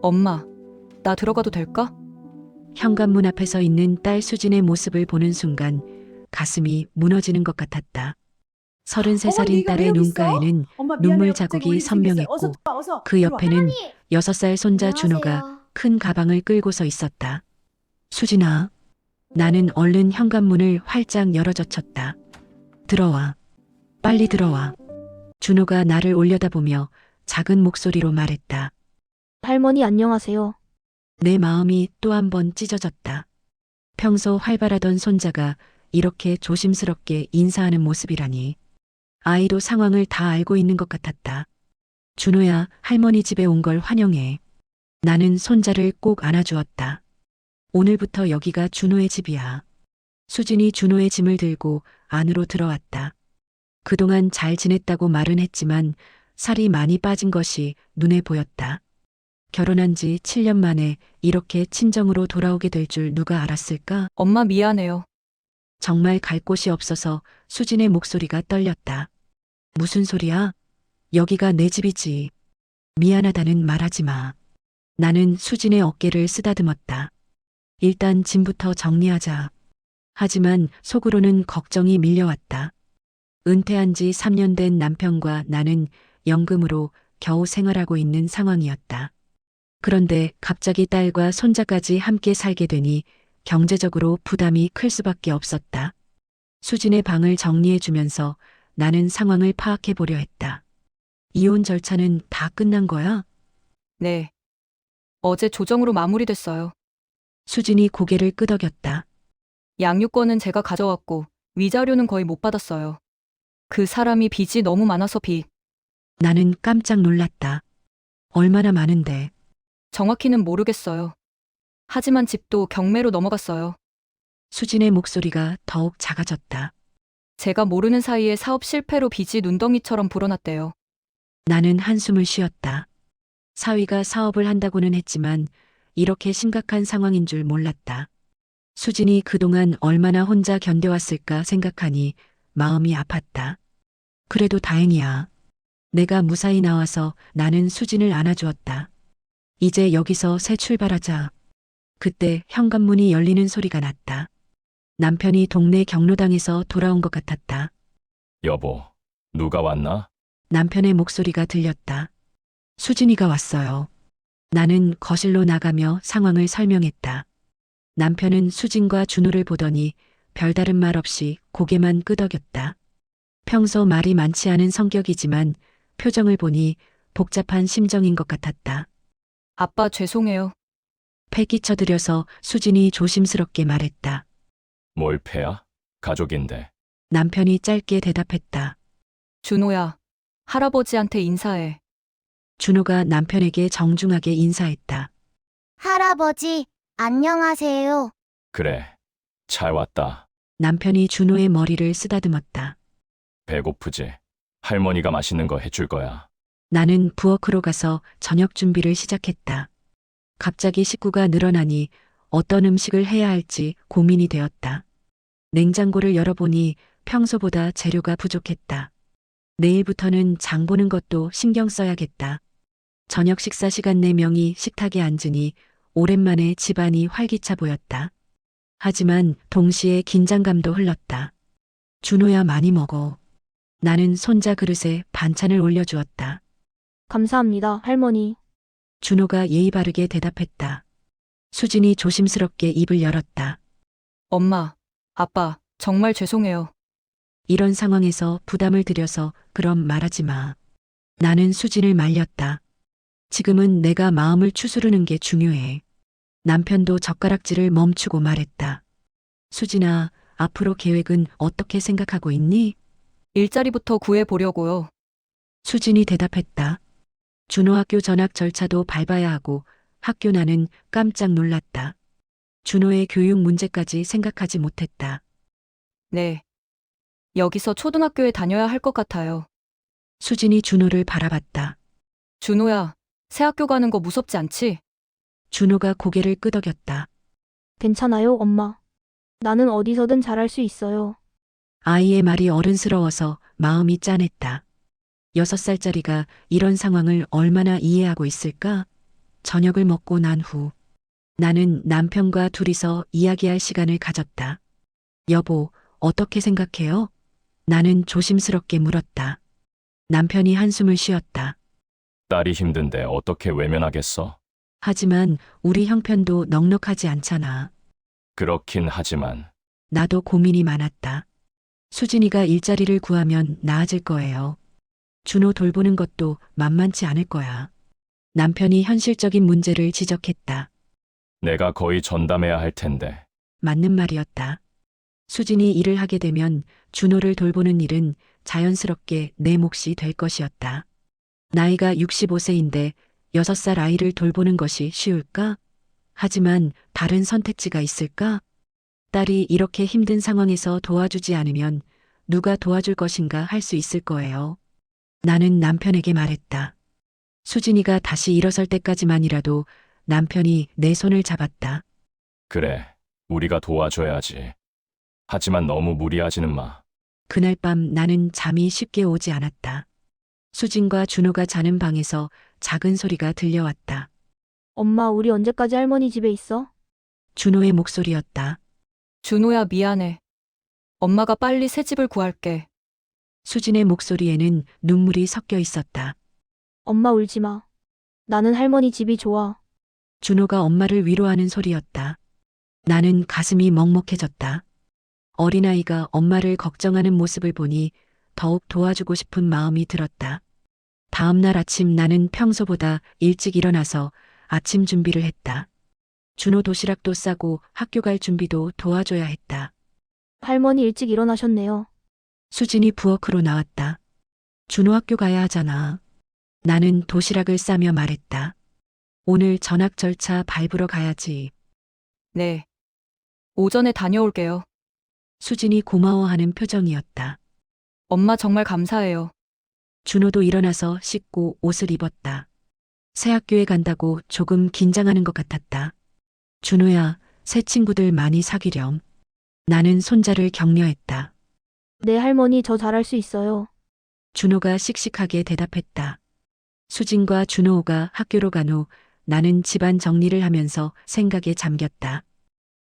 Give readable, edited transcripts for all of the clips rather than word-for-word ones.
엄마, 나 들어가도 될까? 현관문 앞에 서 있는 딸 수진의 모습을 보는 순간 가슴이 무너지는 것 같았다. 33살인 딸의 눈가에는 눈물 자국이 선명했고 그 옆에는 6살 손자 준호가 안녕하세요. 큰 가방을 끌고 서 있었다. 수진아, 나는 얼른 현관문을 활짝 열어젖혔다. 들어와. 빨리 들어와. 준호가 나를 올려다보며 작은 목소리로 말했다. 할머니 안녕하세요. 내 마음이 또 한 번 찢어졌다. 평소 활발하던 손자가 이렇게 조심스럽게 인사하는 모습이라니. 아이도 상황을 다 알고 있는 것 같았다. 준호야, 할머니 집에 온 걸 환영해. 나는 손자를 꼭 안아주었다. 오늘부터 여기가 준호의 집이야. 수진이 준호의 짐을 들고 안으로 들어왔다. 그동안 잘 지냈다고 말은 했지만 살이 많이 빠진 것이 눈에 보였다. 결혼한 지 7년 만에 이렇게 친정으로 돌아오게 될 줄 누가 알았을까? 엄마 미안해요. 정말 갈 곳이 없어서 수진의 목소리가 떨렸다. 무슨 소리야? 여기가 내 집이지. 미안하다는 말하지 마. 나는 수진의 어깨를 쓰다듬었다. 일단 짐부터 정리하자. 하지만 속으로는 걱정이 밀려왔다. 은퇴한 지 3년 된 남편과 나는 연금으로 겨우 생활하고 있는 상황이었다. 그런데 갑자기 딸과 손자까지 함께 살게 되니 경제적으로 부담이 클 수밖에 없었다. 수진의 방을 정리해주면서 나는 상황을 파악해 보려 했다. 이혼 절차는 다 끝난 거야? 네. 어제 조정으로 마무리됐어요. 수진이 고개를 끄덕였다. 양육권은 제가 가져왔고 위자료는 거의 못 받았어요. 그 사람이 빚이 너무 많아서 빚. 나는 깜짝 놀랐다. 얼마나 많은데. 정확히는 모르겠어요. 하지만 집도 경매로 넘어갔어요. 수진의 목소리가 더욱 작아졌다. 제가 모르는 사이에 사업 실패로 빚이 눈덩이처럼 불어났대요. 나는 한숨을 쉬었다. 사위가 사업을 한다고는 했지만 이렇게 심각한 상황인 줄 몰랐다. 수진이 그동안 얼마나 혼자 견뎌왔을까 생각하니 마음이 아팠다. 그래도 다행이야. 내가 무사히 나와서 나는 수진을 안아주었다. 이제 여기서 새 출발하자. 그때 현관문이 열리는 소리가 났다. 남편이 동네 경로당에서 돌아온 것 같았다. 여보, 누가 왔나? 남편의 목소리가 들렸다. 수진이가 왔어요. 나는 거실로 나가며 상황을 설명했다. 남편은 수진과 준호를 보더니 별다른 말 없이 고개만 끄덕였다. 평소 말이 많지 않은 성격이지만 표정을 보니 복잡한 심정인 것 같았다. 아빠 죄송해요. 패 끼쳐드려서 수진이 조심스럽게 말했다. 뭘 패야? 가족인데. 남편이 짧게 대답했다. 준호야, 할아버지한테 인사해. 준호가 남편에게 정중하게 인사했다. 할아버지 안녕하세요. 그래, 잘 왔다. 남편이 준호의 머리를 쓰다듬었다. 배고프지? 할머니가 맛있는 거 해줄 거야. 나는 부엌으로 가서 저녁 준비를 시작했다. 갑자기 식구가 늘어나니 어떤 음식을 해야 할지 고민이 되었다. 냉장고를 열어보니 평소보다 재료가 부족했다. 내일부터는 장 보는 것도 신경 써야겠다. 저녁 식사 시간 4명이 식탁에 앉으니 오랜만에 집안이 활기차 보였다. 하지만 동시에 긴장감도 흘렀다. 준호야 많이 먹어. 나는 손자 그릇에 반찬을 올려주었다. 감사합니다, 할머니. 준호가 예의 바르게 대답했다. 수진이 조심스럽게 입을 열었다. 엄마, 아빠, 정말 죄송해요. 이런 상황에서 부담을 들여서 그럼 말하지 마. 나는 수진을 말렸다. 지금은 내가 마음을 추스르는 게 중요해. 남편도 젓가락질을 멈추고 말했다. 수진아, 앞으로 계획은 어떻게 생각하고 있니? 일자리부터 구해보려고요. 수진이 대답했다. 준호 학교 전학 절차도 밟아야 하고 학교 나는 깜짝 놀랐다. 준호의 교육 문제까지 생각하지 못했다. 네. 여기서 초등학교에 다녀야 할 것 같아요. 수진이 준호를 바라봤다. 준호야, 새 학교 가는 거 무섭지 않지? 준호가 고개를 끄덕였다. 괜찮아요, 엄마. 나는 어디서든 잘할 수 있어요. 아이의 말이 어른스러워서 마음이 짠했다. 6살짜리가 이런 상황을 얼마나 이해하고 있을까? 저녁을 먹고 난 후 나는 남편과 둘이서 이야기할 시간을 가졌다. 여보, 어떻게 생각해요? 나는 조심스럽게 물었다. 남편이 한숨을 쉬었다. 딸이 힘든데 어떻게 외면하겠어? 하지만 우리 형편도 넉넉하지 않잖아. 그렇긴 하지만 나도 고민이 많았다. 수진이가 일자리를 구하면 나아질 거예요. 준호 돌보는 것도 만만치 않을 거야. 남편이 현실적인 문제를 지적했다. 내가 거의 전담해야 할 텐데. 맞는 말이었다. 수진이 일을 하게 되면 준호를 돌보는 일은 자연스럽게 내 몫이 될 것이었다. 나이가 65세인데 6살 아이를 돌보는 것이 쉬울까? 하지만 다른 선택지가 있을까? 딸이 이렇게 힘든 상황에서 도와주지 않으면 누가 도와줄 것인가 할 수 있을 거예요. 나는 남편에게 말했다. 수진이가 다시 일어설 때까지만이라도 남편이 내 손을 잡았다. 그래, 우리가 도와줘야지. 하지만 너무 무리하지는 마. 그날 밤 나는 잠이 쉽게 오지 않았다. 수진과 준호가 자는 방에서 작은 소리가 들려왔다. 엄마, 우리 언제까지 할머니 집에 있어? 준호의 목소리였다. 준호야, 미안해. 엄마가 빨리 새 집을 구할게. 수진의 목소리에는 눈물이 섞여 있었다. 엄마 울지 마. 나는 할머니 집이 좋아. 준호가 엄마를 위로하는 소리였다. 나는 가슴이 먹먹해졌다. 어린아이가 엄마를 걱정하는 모습을 보니 더욱 도와주고 싶은 마음이 들었다. 다음 날 아침 나는 평소보다 일찍 일어나서 아침 준비를 했다. 준호 도시락도 싸고 학교 갈 준비도 도와줘야 했다. 할머니 일찍 일어나셨네요. 수진이 부엌으로 나왔다. 준호 학교 가야 하잖아. 나는 도시락을 싸며 말했다. 오늘 전학 절차 밟으러 가야지. 네. 오전에 다녀올게요. 수진이 고마워하는 표정이었다. 엄마 정말 감사해요. 준호도 일어나서 씻고 옷을 입었다. 새 학교에 간다고 조금 긴장하는 것 같았다. 준호야, 새 친구들 많이 사귀렴. 나는 손자를 격려했다. 네, 할머니 저 잘할 수 있어요. 준호가 씩씩하게 대답했다. 수진과 준호가 학교로 간 후 나는 집안 정리를 하면서 생각에 잠겼다.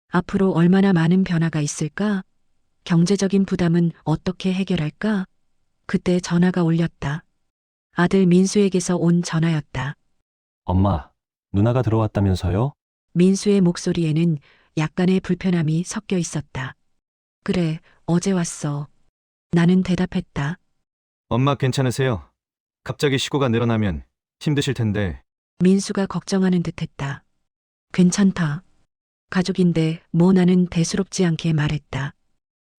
앞으로 얼마나 많은 변화가 있을까? 경제적인 부담은 어떻게 해결할까? 그때 전화가 울렸다. 아들 민수에게서 온 전화였다. 엄마, 누나가 들어왔다면서요? 민수의 목소리에는 약간의 불편함이 섞여 있었다. 그래, 어제 왔어. 나는 대답했다. 엄마 괜찮으세요? 갑자기 식구가 늘어나면 힘드실 텐데. 민수가 걱정하는 듯했다. 괜찮다. 가족인데 뭐 나는 대수롭지 않게 말했다.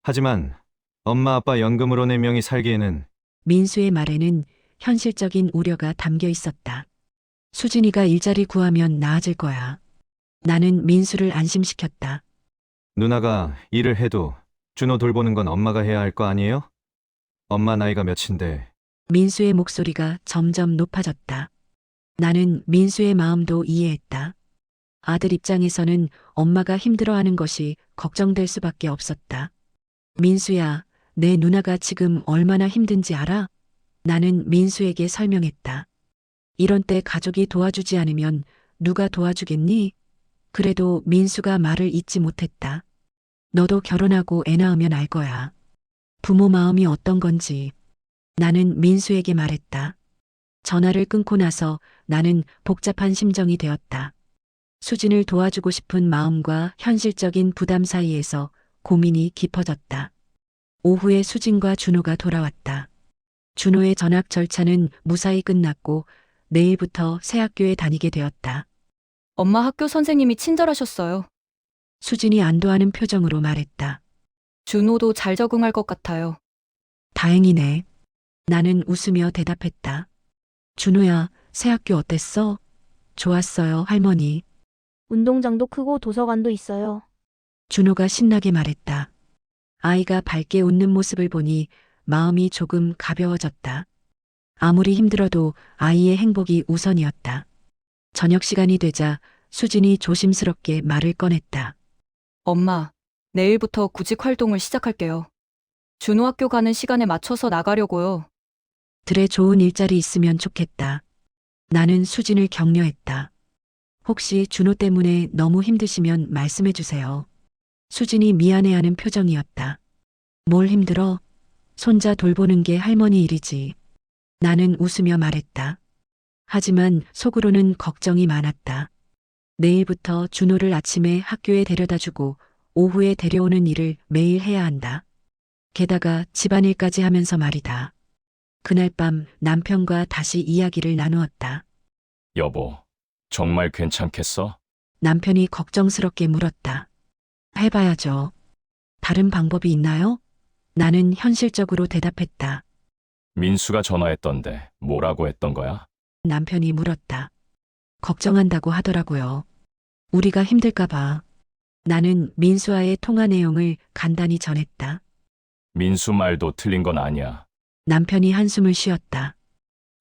하지만 엄마 아빠 연금으로 4명이 살기에는. 민수의 말에는 현실적인 우려가 담겨 있었다. 수진이가 일자리 구하면 나아질 거야. 나는 민수를 안심시켰다. 누나가 일을 해도 준호 돌보는 건 엄마가 해야 할 거 아니에요? 엄마 나이가 몇인데. 민수의 목소리가 점점 높아졌다. 나는 민수의 마음도 이해했다. 아들 입장에서는 엄마가 힘들어하는 것이 걱정될 수밖에 없었다. 민수야, 내 누나가 지금 얼마나 힘든지 알아? 나는 민수에게 설명했다. 이런 때 가족이 도와주지 않으면 누가 도와주겠니? 그래도 민수가 말을 잇지 못했다. 너도 결혼하고 애 낳으면 알 거야. 부모 마음이 어떤 건지. 나는 민수에게 말했다. 전화를 끊고 나서 나는 복잡한 심정이 되었다. 수진을 도와주고 싶은 마음과 현실적인 부담 사이에서 고민이 깊어졌다. 오후에 수진과 준호가 돌아왔다. 준호의 전학 절차는 무사히 끝났고 내일부터 새 학교에 다니게 되었다. 엄마 학교 선생님이 친절하셨어요. 수진이 안도하는 표정으로 말했다. 준호도 잘 적응할 것 같아요. 다행이네. 나는 웃으며 대답했다. 준호야, 새 학교 어땠어? 좋았어요, 할머니. 운동장도 크고 도서관도 있어요. 준호가 신나게 말했다. 아이가 밝게 웃는 모습을 보니 마음이 조금 가벼워졌다. 아무리 힘들어도 아이의 행복이 우선이었다. 저녁 시간이 되자 수진이 조심스럽게 말을 꺼냈다. 엄마, 내일부터 구직 활동을 시작할게요. 준호 학교 가는 시간에 맞춰서 나가려고요. 들에 좋은 일자리 있으면 좋겠다. 나는 수진을 격려했다. 혹시 준호 때문에 너무 힘드시면 말씀해 주세요. 수진이 미안해하는 표정이었다. 뭘 힘들어? 손자 돌보는 게 할머니 일이지. 나는 웃으며 말했다. 하지만 속으로는 걱정이 많았다. 내일부터 준호를 아침에 학교에 데려다 주고 오후에 데려오는 일을 매일 해야 한다. 게다가 집안일까지 하면서 말이다. 그날 밤 남편과 다시 이야기를 나누었다. 여보, 정말 괜찮겠어? 남편이 걱정스럽게 물었다. 해봐야죠. 다른 방법이 있나요? 나는 현실적으로 대답했다. 민수가 전화했던데 뭐라고 했던 거야? 남편이 물었다. 걱정한다고 하더라고요. 우리가 힘들까봐. 나는 민수와의 통화 내용을 간단히 전했다. 민수 말도 틀린 건 아니야. 남편이 한숨을 쉬었다.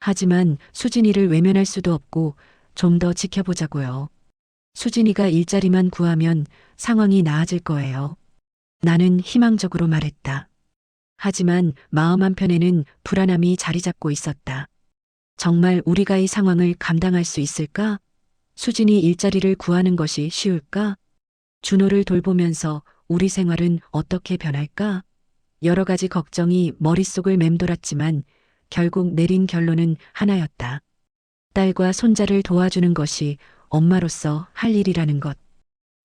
하지만 수진이를 외면할 수도 없고 좀 더 지켜보자고요. 수진이가 일자리만 구하면 상황이 나아질 거예요. 나는 희망적으로 말했다. 하지만 마음 한편에는 불안함이 자리 잡고 있었다. 정말 우리가 이 상황을 감당할 수 있을까? 수진이 일자리를 구하는 것이 쉬울까? 준호를 돌보면서 우리 생활은 어떻게 변할까? 여러 가지 걱정이 머릿속을 맴돌았지만 결국 내린 결론은 하나였다. 딸과 손자를 도와주는 것이 엄마로서 할 일이라는 것.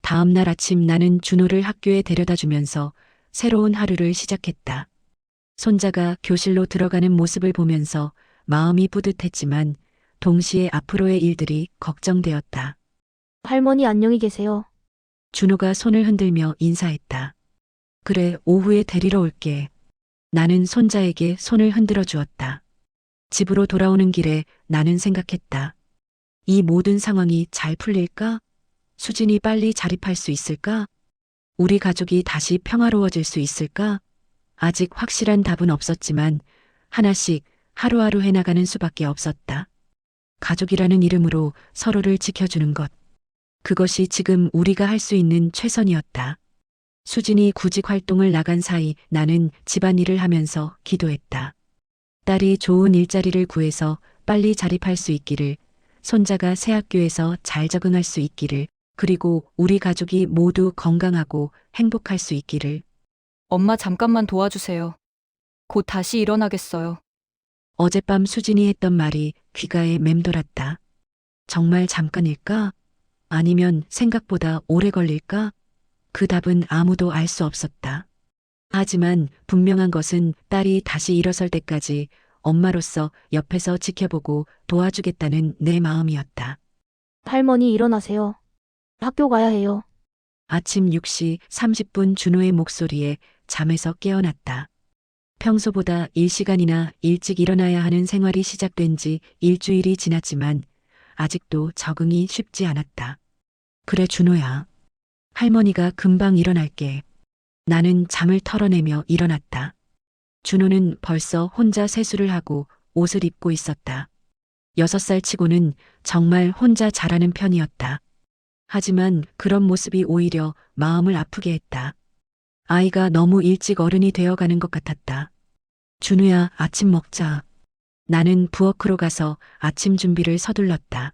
다음 날 아침 나는 준호를 학교에 데려다 주면서 새로운 하루를 시작했다. 손자가 교실로 들어가는 모습을 보면서 마음이 뿌듯했지만 동시에 앞으로의 일들이 걱정되었다. 할머니 안녕히 계세요. 준호가 손을 흔들며 인사했다. 그래, 오후에 데리러 올게. 나는 손자에게 손을 흔들어 주었다. 집으로 돌아오는 길에 나는 생각했다. 이 모든 상황이 잘 풀릴까? 수진이 빨리 자립할 수 있을까? 우리 가족이 다시 평화로워질 수 있을까? 아직 확실한 답은 없었지만 하나씩 하루하루 해나가는 수밖에 없었다. 가족이라는 이름으로 서로를 지켜주는 것. 그것이 지금 우리가 할 수 있는 최선이었다. 수진이 구직 활동을 나간 사이 나는 집안일을 하면서 기도했다. 딸이 좋은 일자리를 구해서 빨리 자립할 수 있기를, 손자가 새 학교에서 잘 적응할 수 있기를, 그리고 우리 가족이 모두 건강하고 행복할 수 있기를. 엄마 잠깐만 도와주세요. 곧 다시 일어나겠어요. 어젯밤 수진이 했던 말이 귀가에 맴돌았다. 정말 잠깐일까? 아니면 생각보다 오래 걸릴까? 그 답은 아무도 알 수 없었다. 하지만 분명한 것은 딸이 다시 일어설 때까지 엄마로서 옆에서 지켜보고 도와주겠다는 내 마음이었다. 할머니 일어나세요. 학교 가야 해요. 아침 6시 30분 준호의 목소리에 잠에서 깨어났다. 평소보다 1시간이나 일찍 일어나야 하는 생활이 시작된 지 일주일이 지났지만 아직도 적응이 쉽지 않았다. 그래 준호야. 할머니가 금방 일어날게. 나는 잠을 털어내며 일어났다. 준호는 벌써 혼자 세수를 하고 옷을 입고 있었다. 6살 치고는 정말 혼자 잘하는 편이었다. 하지만 그런 모습이 오히려 마음을 아프게 했다. 아이가 너무 일찍 어른이 되어가는 것 같았다. 준우야, 아침 먹자. 나는 부엌으로 가서 아침 준비를 서둘렀다.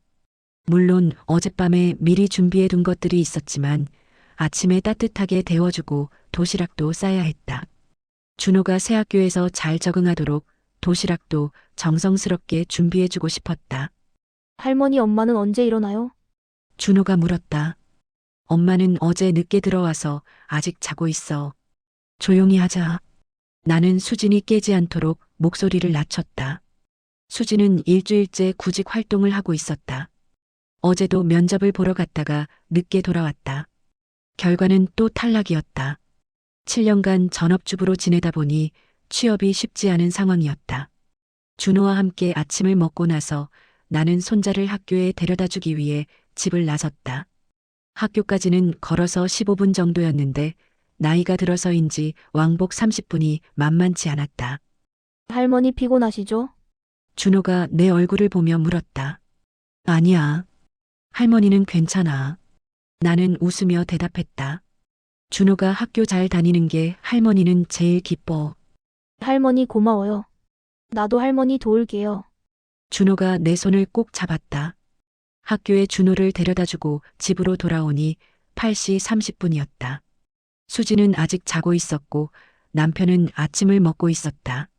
물론 어젯밤에 미리 준비해 둔 것들이 있었지만 아침에 따뜻하게 데워주고 도시락도 싸야 했다. 준호가 새 학교에서 잘 적응하도록 도시락도 정성스럽게 준비해주고 싶었다. 할머니 엄마는 언제 일어나요? 준호가 물었다. 엄마는 어제 늦게 들어와서 아직 자고 있어. 조용히 하자. 나는 수진이 깨지 않도록 목소리를 낮췄다. 수진은 일주일째 구직 활동을 하고 있었다. 어제도 면접을 보러 갔다가 늦게 돌아왔다. 결과는 또 탈락이었다. 7년간 전업주부로 지내다 보니 취업이 쉽지 않은 상황이었다. 준호와 함께 아침을 먹고 나서 나는 손자를 학교에 데려다 주기 위해 집을 나섰다. 학교까지는 걸어서 15분 정도였는데 나이가 들어서인지 왕복 30분이 만만치 않았다. 할머니 피곤하시죠? 준호가 내 얼굴을 보며 물었다. 아니야. 할머니는 괜찮아. 나는 웃으며 대답했다. 준호가 학교 잘 다니는 게 할머니는 제일 기뻐. 할머니 고마워요. 나도 할머니 도울게요. 준호가 내 손을 꼭 잡았다. 학교에 준호를 데려다주고 집으로 돌아오니 8시 30분이었다. 수지는 아직 자고 있었고 남편은 아침을 먹고 있었다.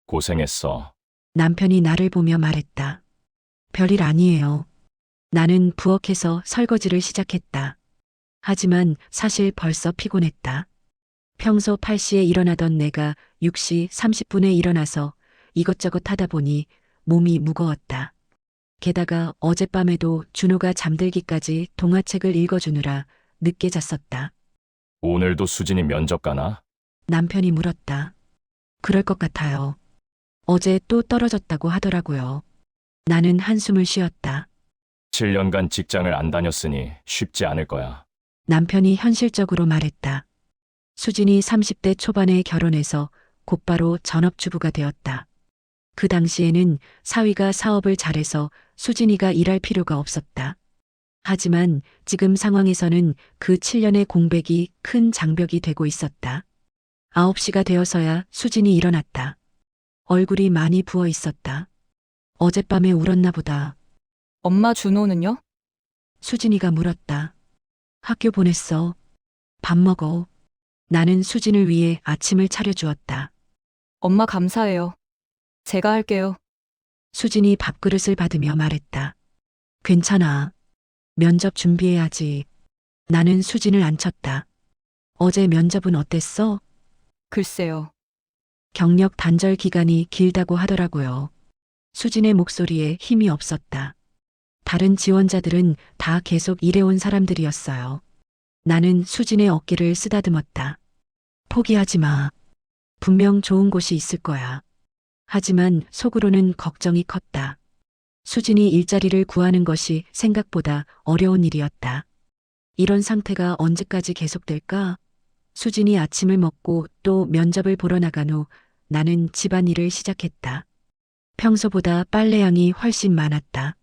고생했어. 남편이 나를 보며 말했다. 별일 아니에요. 나는 부엌에서 설거지를 시작했다. 하지만 사실 벌써 피곤했다. 평소 8시에 일어나던 내가 6시 30분에 일어나서 이것저것 하다 보니 몸이 무거웠다. 게다가 어젯밤에도 준호가 잠들기까지 동화책을 읽어주느라 늦게 잤었다. 오늘도 수진이 면접 가나? 남편이 물었다. 그럴 것 같아요. 어제 또 떨어졌다고 하더라고요. 나는 한숨을 쉬었다. 7년간 직장을 안 다녔으니 쉽지 않을 거야. 남편이 현실적으로 말했다. 수진이 30대 초반에 결혼해서 곧바로 전업주부가 되었다. 그 당시에는 사위가 사업을 잘해서 수진이가 일할 필요가 없었다. 하지만 지금 상황에서는 그 7년의 공백이 큰 장벽이 되고 있었다. 9시가 되어서야 수진이 일어났다. 얼굴이 많이 부어 있었다. 어젯밤에 울었나 보다. 엄마 준호는요? 수진이가 물었다. 학교 보냈어. 밥 먹어. 나는 수진을 위해 아침을 차려주었다. 엄마 감사해요. 제가 할게요. 수진이 밥그릇을 받으며 말했다. 괜찮아. 면접 준비해야지. 나는 수진을 앉혔다. 어제 면접은 어땠어? 글쎄요. 경력 단절 기간이 길다고 하더라고요. 수진의 목소리에 힘이 없었다. 다른 지원자들은 다 계속 일해온 사람들이었어요. 나는 수진의 어깨를 쓰다듬었다. 포기하지 마. 분명 좋은 곳이 있을 거야. 하지만 속으로는 걱정이 컸다. 수진이 일자리를 구하는 것이 생각보다 어려운 일이었다. 이런 상태가 언제까지 계속될까? 수진이 아침을 먹고 또 면접을 보러 나간 후 나는 집안일을 시작했다. 평소보다 빨래량이 훨씬 많았다.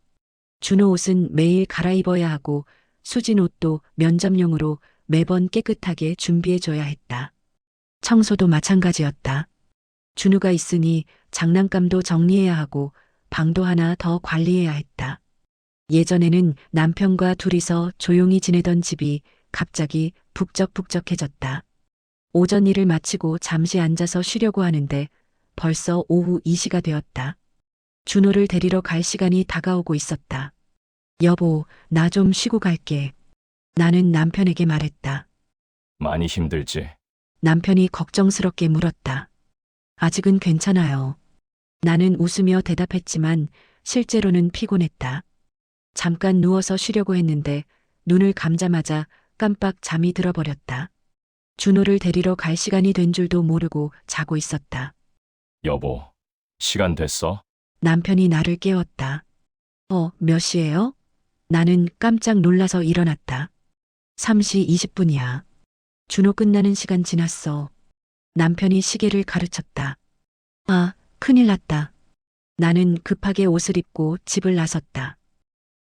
준호 옷은 매일 갈아입어야 하고 수진 옷도 면접용으로 매번 깨끗하게 준비해줘야 했다. 청소도 마찬가지였다. 준우가 있으니 장난감도 정리해야 하고 방도 하나 더 관리해야 했다. 예전에는 남편과 둘이서 조용히 지내던 집이 갑자기 북적북적해졌다. 오전 일을 마치고 잠시 앉아서 쉬려고 하는데 벌써 오후 2시가 되었다. 준호를 데리러 갈 시간이 다가오고 있었다. 여보, 나 좀 쉬고 갈게. 나는 남편에게 말했다. 많이 힘들지? 남편이 걱정스럽게 물었다. 아직은 괜찮아요. 나는 웃으며 대답했지만 실제로는 피곤했다. 잠깐 누워서 쉬려고 했는데 눈을 감자마자 깜빡 잠이 들어버렸다. 준호를 데리러 갈 시간이 된 줄도 모르고 자고 있었다. 여보, 시간 됐어? 남편이 나를 깨웠다. 몇 시예요? 나는 깜짝 놀라서 일어났다. 3시 20분이야. 준호 끝나는 시간 지났어. 남편이 시계를 가르쳤다. 아, 큰일 났다. 나는 급하게 옷을 입고 집을 나섰다.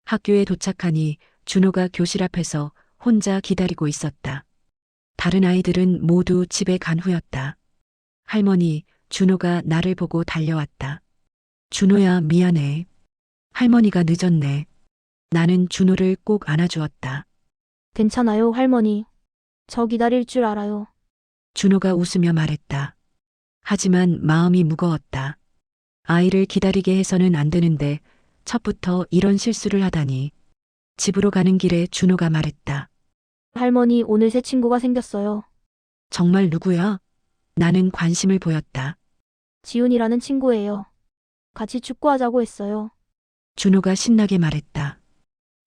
학교에 도착하니 준호가 교실 앞에서 혼자 기다리고 있었다. 다른 아이들은 모두 집에 간 후였다. 할머니, 준호가 나를 보고 달려왔다. 준호야, 미안해. 할머니가 늦었네. 나는 준호를 꼭 안아주었다. 괜찮아요, 할머니. 저 기다릴 줄 알아요. 준호가 웃으며 말했다. 하지만 마음이 무거웠다. 아이를 기다리게 해서는 안 되는데 첫부터 이런 실수를 하다니. 집으로 가는 길에 준호가 말했다. 할머니, 오늘 새 친구가 생겼어요. 정말 누구야? 나는 관심을 보였다. 지훈이라는 친구예요. 같이 축구하자고 했어요. 준호가 신나게 말했다.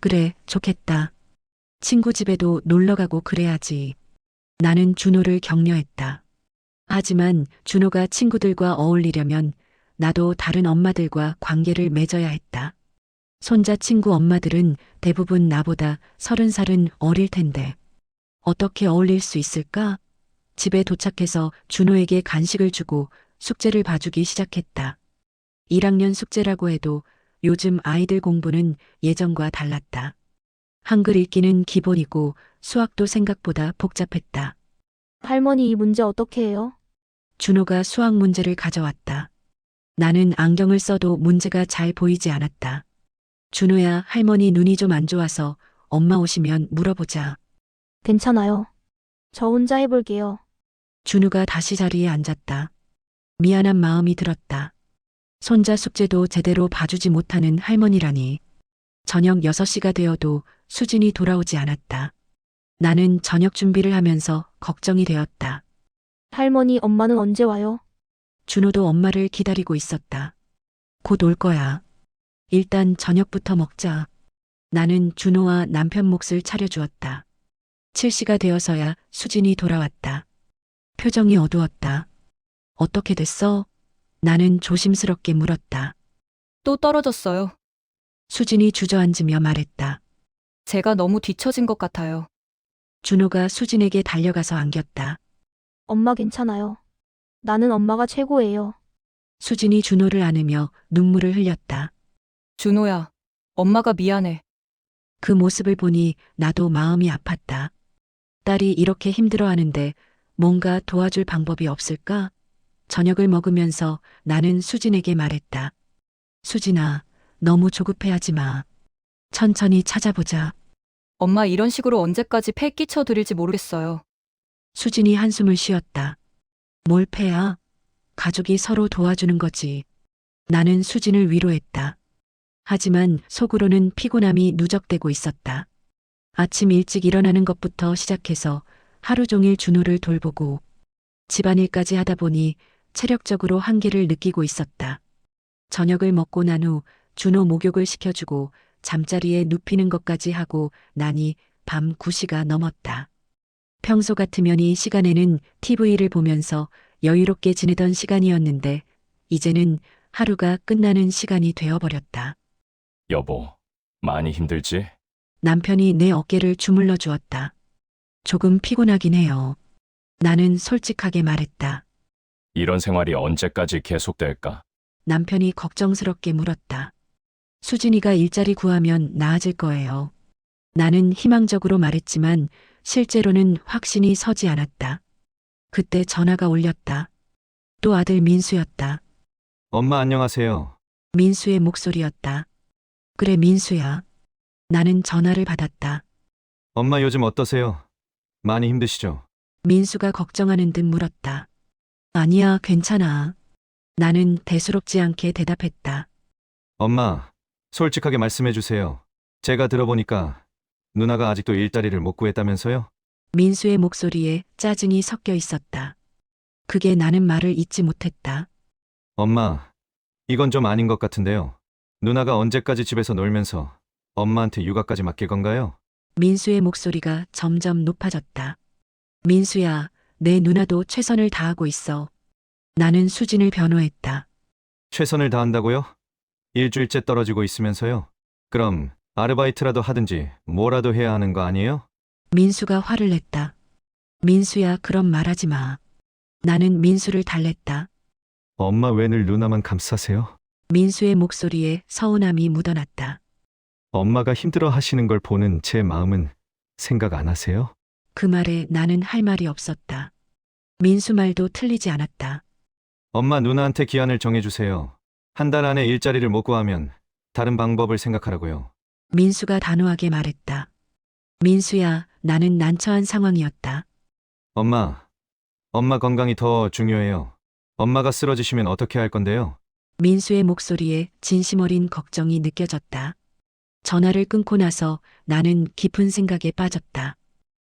그래, 좋겠다. 친구 집에도 놀러 가고 그래야지. 나는 준호를 격려했다. 하지만 준호가 친구들과 어울리려면 나도 다른 엄마들과 관계를 맺어야 했다. 손자 친구 엄마들은 대부분 나보다 30살은 어릴 텐데 어떻게 어울릴 수 있을까? 집에 도착해서 준호에게 간식을 주고 숙제를 봐주기 시작했다. 1학년 숙제라고 해도 요즘 아이들 공부는 예전과 달랐다. 한글 읽기는 기본이고 수학도 생각보다 복잡했다. 할머니, 이 문제 어떻게 해요? 준호가 수학 문제를 가져왔다. 나는 안경을 써도 문제가 잘 보이지 않았다. 준호야, 할머니 눈이 좀 안 좋아서 엄마 오시면 물어보자. 괜찮아요. 저 혼자 해볼게요. 준우가 다시 자리에 앉았다. 미안한 마음이 들었다. 손자 숙제도 제대로 봐주지 못하는 할머니라니. 저녁 6시가 되어도 수진이 돌아오지 않았다. 나는 저녁 준비를 하면서 걱정이 되었다. 할머니, 엄마는 언제 와요? 준호도 엄마를 기다리고 있었다. 곧 올 거야. 일단 저녁부터 먹자. 나는 준호와 남편 몫을 차려주었다. 7시가 되어서야 수진이 돌아왔다. 표정이 어두웠다. 어떻게 됐어? 나는 조심스럽게 물었다. 또 떨어졌어요. 수진이 주저앉으며 말했다. 제가 너무 뒤처진 것 같아요. 준호가 수진에게 달려가서 안겼다. 엄마 괜찮아요. 나는 엄마가 최고예요. 수진이 준호를 안으며 눈물을 흘렸다. 준호야, 엄마가 미안해. 그 모습을 보니 나도 마음이 아팠다. 딸이 이렇게 힘들어하는데 뭔가 도와줄 방법이 없을까? 저녁을 먹으면서 나는 수진에게 말했다. 수진아, 너무 조급해하지 마. 천천히 찾아보자. 엄마 이런 식으로 언제까지 패 끼쳐 드릴지 모르겠어요. 수진이 한숨을 쉬었다. 뭘 패야? 가족이 서로 도와주는 거지. 나는 수진을 위로했다. 하지만 속으로는 피곤함이 누적되고 있었다. 아침 일찍 일어나는 것부터 시작해서 하루 종일 준호를 돌보고 집안일까지 하다 보니 체력적으로 한계를 느끼고 있었다. 저녁을 먹고 난 후 준호 목욕을 시켜주고 잠자리에 눕히는 것까지 하고 나니 밤 9시가 넘었다. 평소 같으면 이 시간에는 TV를 보면서 여유롭게 지내던 시간이었는데 이제는 하루가 끝나는 시간이 되어버렸다. 여보, 많이 힘들지? 남편이 내 어깨를 주물러 주었다. 조금 피곤하긴 해요. 나는 솔직하게 말했다. 이런 생활이 언제까지 계속될까? 남편이 걱정스럽게 물었다. 수진이가 일자리 구하면 나아질 거예요. 나는 희망적으로 말했지만 실제로는 확신이 서지 않았다. 그때 전화가 울렸다. 또 아들 민수였다. 엄마 안녕하세요. 민수의 목소리였다. 그래, 민수야. 나는 전화를 받았다. 엄마 요즘 어떠세요? 많이 힘드시죠? 민수가 걱정하는 듯 물었다. 아니야, 괜찮아. 나는 대수롭지 않게 대답했다. 엄마, 솔직하게 말씀해 주세요. 제가 들어보니까 누나가 아직도 일자리를 못 구했다면서요? 민수의 목소리에 짜증이 섞여 있었다. 그게 나는 말을 잇지 못했다. 엄마, 이건 좀 아닌 것 같은데요. 누나가 언제까지 집에서 놀면서 엄마한테 육아까지 맡길 건가요? 민수의 목소리가 점점 높아졌다. 민수야, 내 누나도 최선을 다하고 있어. 나는 수진을 변호했다. 최선을 다한다고요? 일주일째 떨어지고 있으면서요? 그럼 아르바이트라도 하든지 뭐라도 해야 하는 거 아니에요? 민수가 화를 냈다. 민수야, 그런 말하지 마. 나는 민수를 달랬다. 엄마 왜 늘 누나만 감싸세요? 민수의 목소리에 서운함이 묻어났다. 엄마가 힘들어 하시는 걸 보는 제 마음은 생각 안 하세요? 그 말에 나는 할 말이 없었다. 민수 말도 틀리지 않았다. 엄마 누나한테 기한을 정해주세요. 한 달 안에 일자리를 못 구하면 다른 방법을 생각하라고요. 민수가 단호하게 말했다. 민수야, 나는 난처한 상황이었다. 엄마 건강이 더 중요해요. 엄마가 쓰러지시면 어떻게 할 건데요? 민수의 목소리에 진심 어린 걱정이 느껴졌다. 전화를 끊고 나서 나는 깊은 생각에 빠졌다.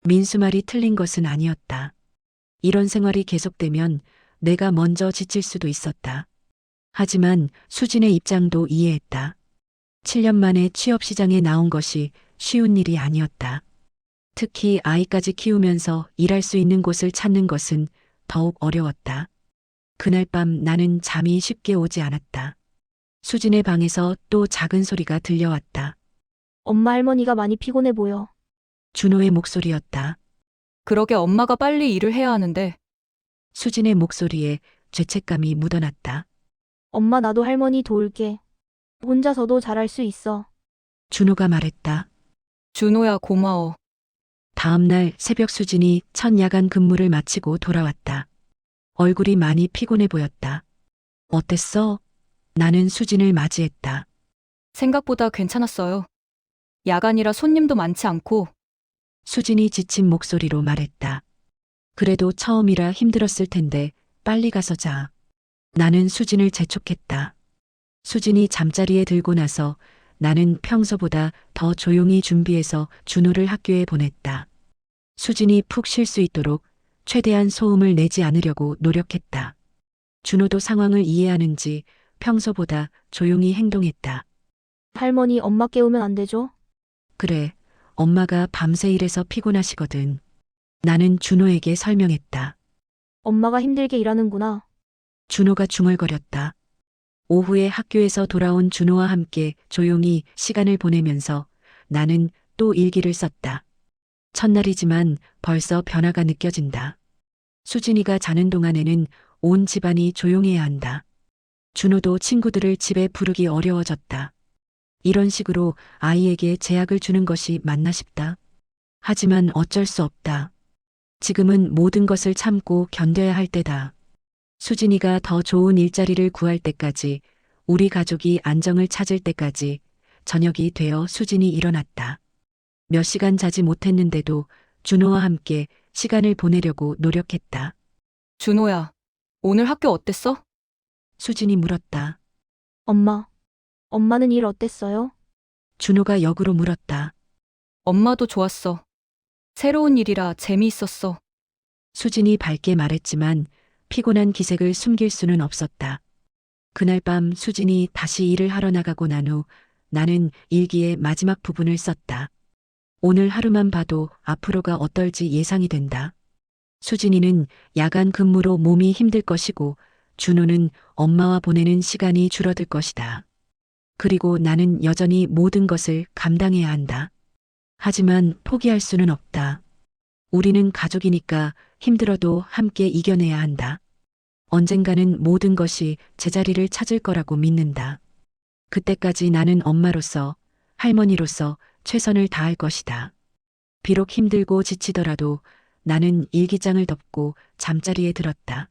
민수 말이 틀린 것은 아니었다. 이런 생활이 계속되면 내가 먼저 지칠 수도 있었다. 하지만 수진의 입장도 이해했다. 7년 만에 취업시장에 나온 것이 쉬운 일이 아니었다. 특히 아이까지 키우면서 일할 수 있는 곳을 찾는 것은 더욱 어려웠다. 그날 밤 나는 잠이 쉽게 오지 않았다. 수진의 방에서 또 작은 소리가 들려왔다. 엄마, 할머니가 많이 피곤해 보여. 준호의 목소리였다. 그러게 엄마가 빨리 일을 해야 하는데. 수진의 목소리에 죄책감이 묻어났다. 엄마, 나도 할머니 도울게. 혼자서도 잘할 수 있어. 준호가 말했다. 준호야, 고마워. 다음 날 새벽 수진이 첫 야간 근무를 마치고 돌아왔다. 얼굴이 많이 피곤해 보였다. 어땠어? 나는 수진을 맞이했다. 생각보다 괜찮았어요. 야간이라 손님도 많지 않고 수진이 지친 목소리로 말했다. 그래도 처음이라 힘들었을 텐데 빨리 가서 자. 나는 수진을 재촉했다. 수진이 잠자리에 들고 나서 나는 평소보다 더 조용히 준비해서 준호를 학교에 보냈다. 수진이 푹 쉴 수 있도록 최대한 소음을 내지 않으려고 노력했다. 준호도 상황을 이해하는지 평소보다 조용히 행동했다. 할머니, 엄마 깨우면 안 되죠? 그래, 엄마가 밤새 일해서 피곤하시거든. 나는 준호에게 설명했다. 엄마가 힘들게 일하는구나. 준호가 중얼거렸다. 오후에 학교에서 돌아온 준호와 함께 조용히 시간을 보내면서 나는 또 일기를 썼다. 첫날이지만 벌써 변화가 느껴진다. 수진이가 자는 동안에는 온 집안이 조용해야 한다. 준호도 친구들을 집에 부르기 어려워졌다. 이런 식으로 아이에게 제약을 주는 것이 맞나 싶다. 하지만 어쩔 수 없다. 지금은 모든 것을 참고 견뎌야 할 때다. 수진이가 더 좋은 일자리를 구할 때까지, 우리 가족이 안정을 찾을 때까지 저녁이 되어 수진이 일어났다. 몇 시간 자지 못했는데도 준호와 함께 시간을 보내려고 노력했다. 준호야, 오늘 학교 어땠어? 수진이 물었다. 엄마는 일 어땠어요? 준호가 역으로 물었다. 엄마도 좋았어. 새로운 일이라 재미있었어. 수진이 밝게 말했지만 피곤한 기색을 숨길 수는 없었다. 그날 밤 수진이 다시 일을 하러 나가고 난 후 나는 일기의 마지막 부분을 썼다. 오늘 하루만 봐도 앞으로가 어떨지 예상이 된다. 수진이는 야간 근무로 몸이 힘들 것이고 준호는 엄마와 보내는 시간이 줄어들 것이다. 그리고 나는 여전히 모든 것을 감당해야 한다. 하지만 포기할 수는 없다. 우리는 가족이니까 힘들어도 함께 이겨내야 한다. 언젠가는 모든 것이 제자리를 찾을 거라고 믿는다. 그때까지 나는 엄마로서, 할머니로서 최선을 다할 것이다. 비록 힘들고 지치더라도 나는 일기장을 덮고 잠자리에 들었다.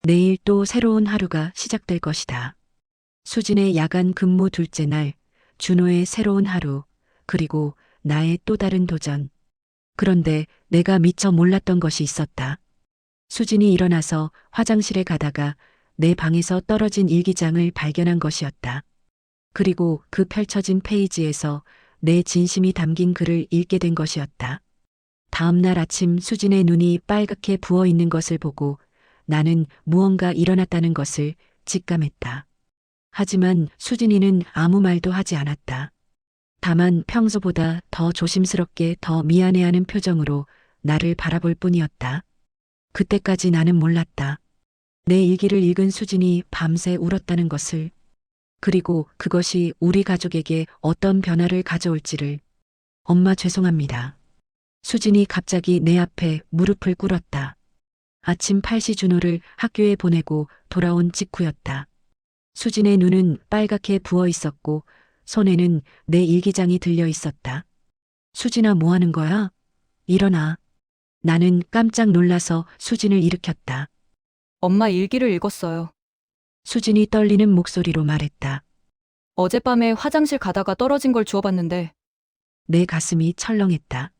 내일 또 새로운 하루가 시작될 것이다. 수진의 야간 근무 둘째 날, 준호의 새로운 하루, 그리고 나의 또 다른 도전. 그런데 내가 미처 몰랐던 것이 있었다. 수진이 일어나서 화장실에 가다가 내 방에서 떨어진 일기장을 발견한 것이었다. 그리고 그 펼쳐진 페이지에서 내 진심이 담긴 글을 읽게 된 것이었다. 다음 날 아침 수진의 눈이 빨갛게 부어 있는 것을 보고 나는 무언가 일어났다는 것을 직감했다. 하지만 수진이는 아무 말도 하지 않았다. 다만 평소보다 더 조심스럽게 더 미안해하는 표정으로 나를 바라볼 뿐이었다. 그때까지 나는 몰랐다. 내 일기를 읽은 수진이 밤새 울었다는 것을, 그리고 그것이 우리 가족에게 어떤 변화를 가져올지를. 엄마 죄송합니다. 수진이 갑자기 내 앞에 무릎을 꿇었다. 아침 8시 준호를 학교에 보내고 돌아온 직후였다. 수진의 눈은 빨갛게 부어 있었고 손에는 내 일기장이 들려 있었다. 수진아, 뭐 하는 거야? 일어나. 나는 깜짝 놀라서 수진을 일으켰다. 엄마 일기를 읽었어요. 수진이 떨리는 목소리로 말했다. 어젯밤에 화장실 가다가 떨어진 걸 주워봤는데 내 가슴이 철렁했다.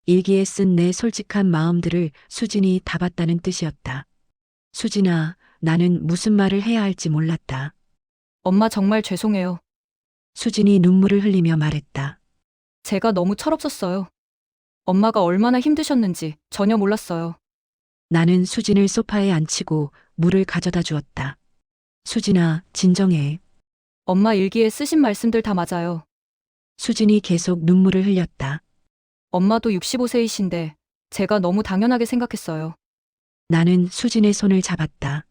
일기에 쓴 내 솔직한 마음들을 수진이 다 봤다는 뜻이었다. 수진아, 나는 무슨 말을 해야 할지 몰랐다. 엄마 정말 죄송해요. 수진이 눈물을 흘리며 말했다. 제가 너무 철없었어요. 엄마가 얼마나 힘드셨는지 전혀 몰랐어요. 나는 수진을 소파에 앉히고 물을 가져다 주었다. 수진아, 진정해. 엄마 일기에 쓰신 말씀들 다 맞아요. 수진이 계속 눈물을 흘렸다. 엄마도 65세이신데 제가 너무 당연하게 생각했어요. 나는 수진의 손을 잡았다.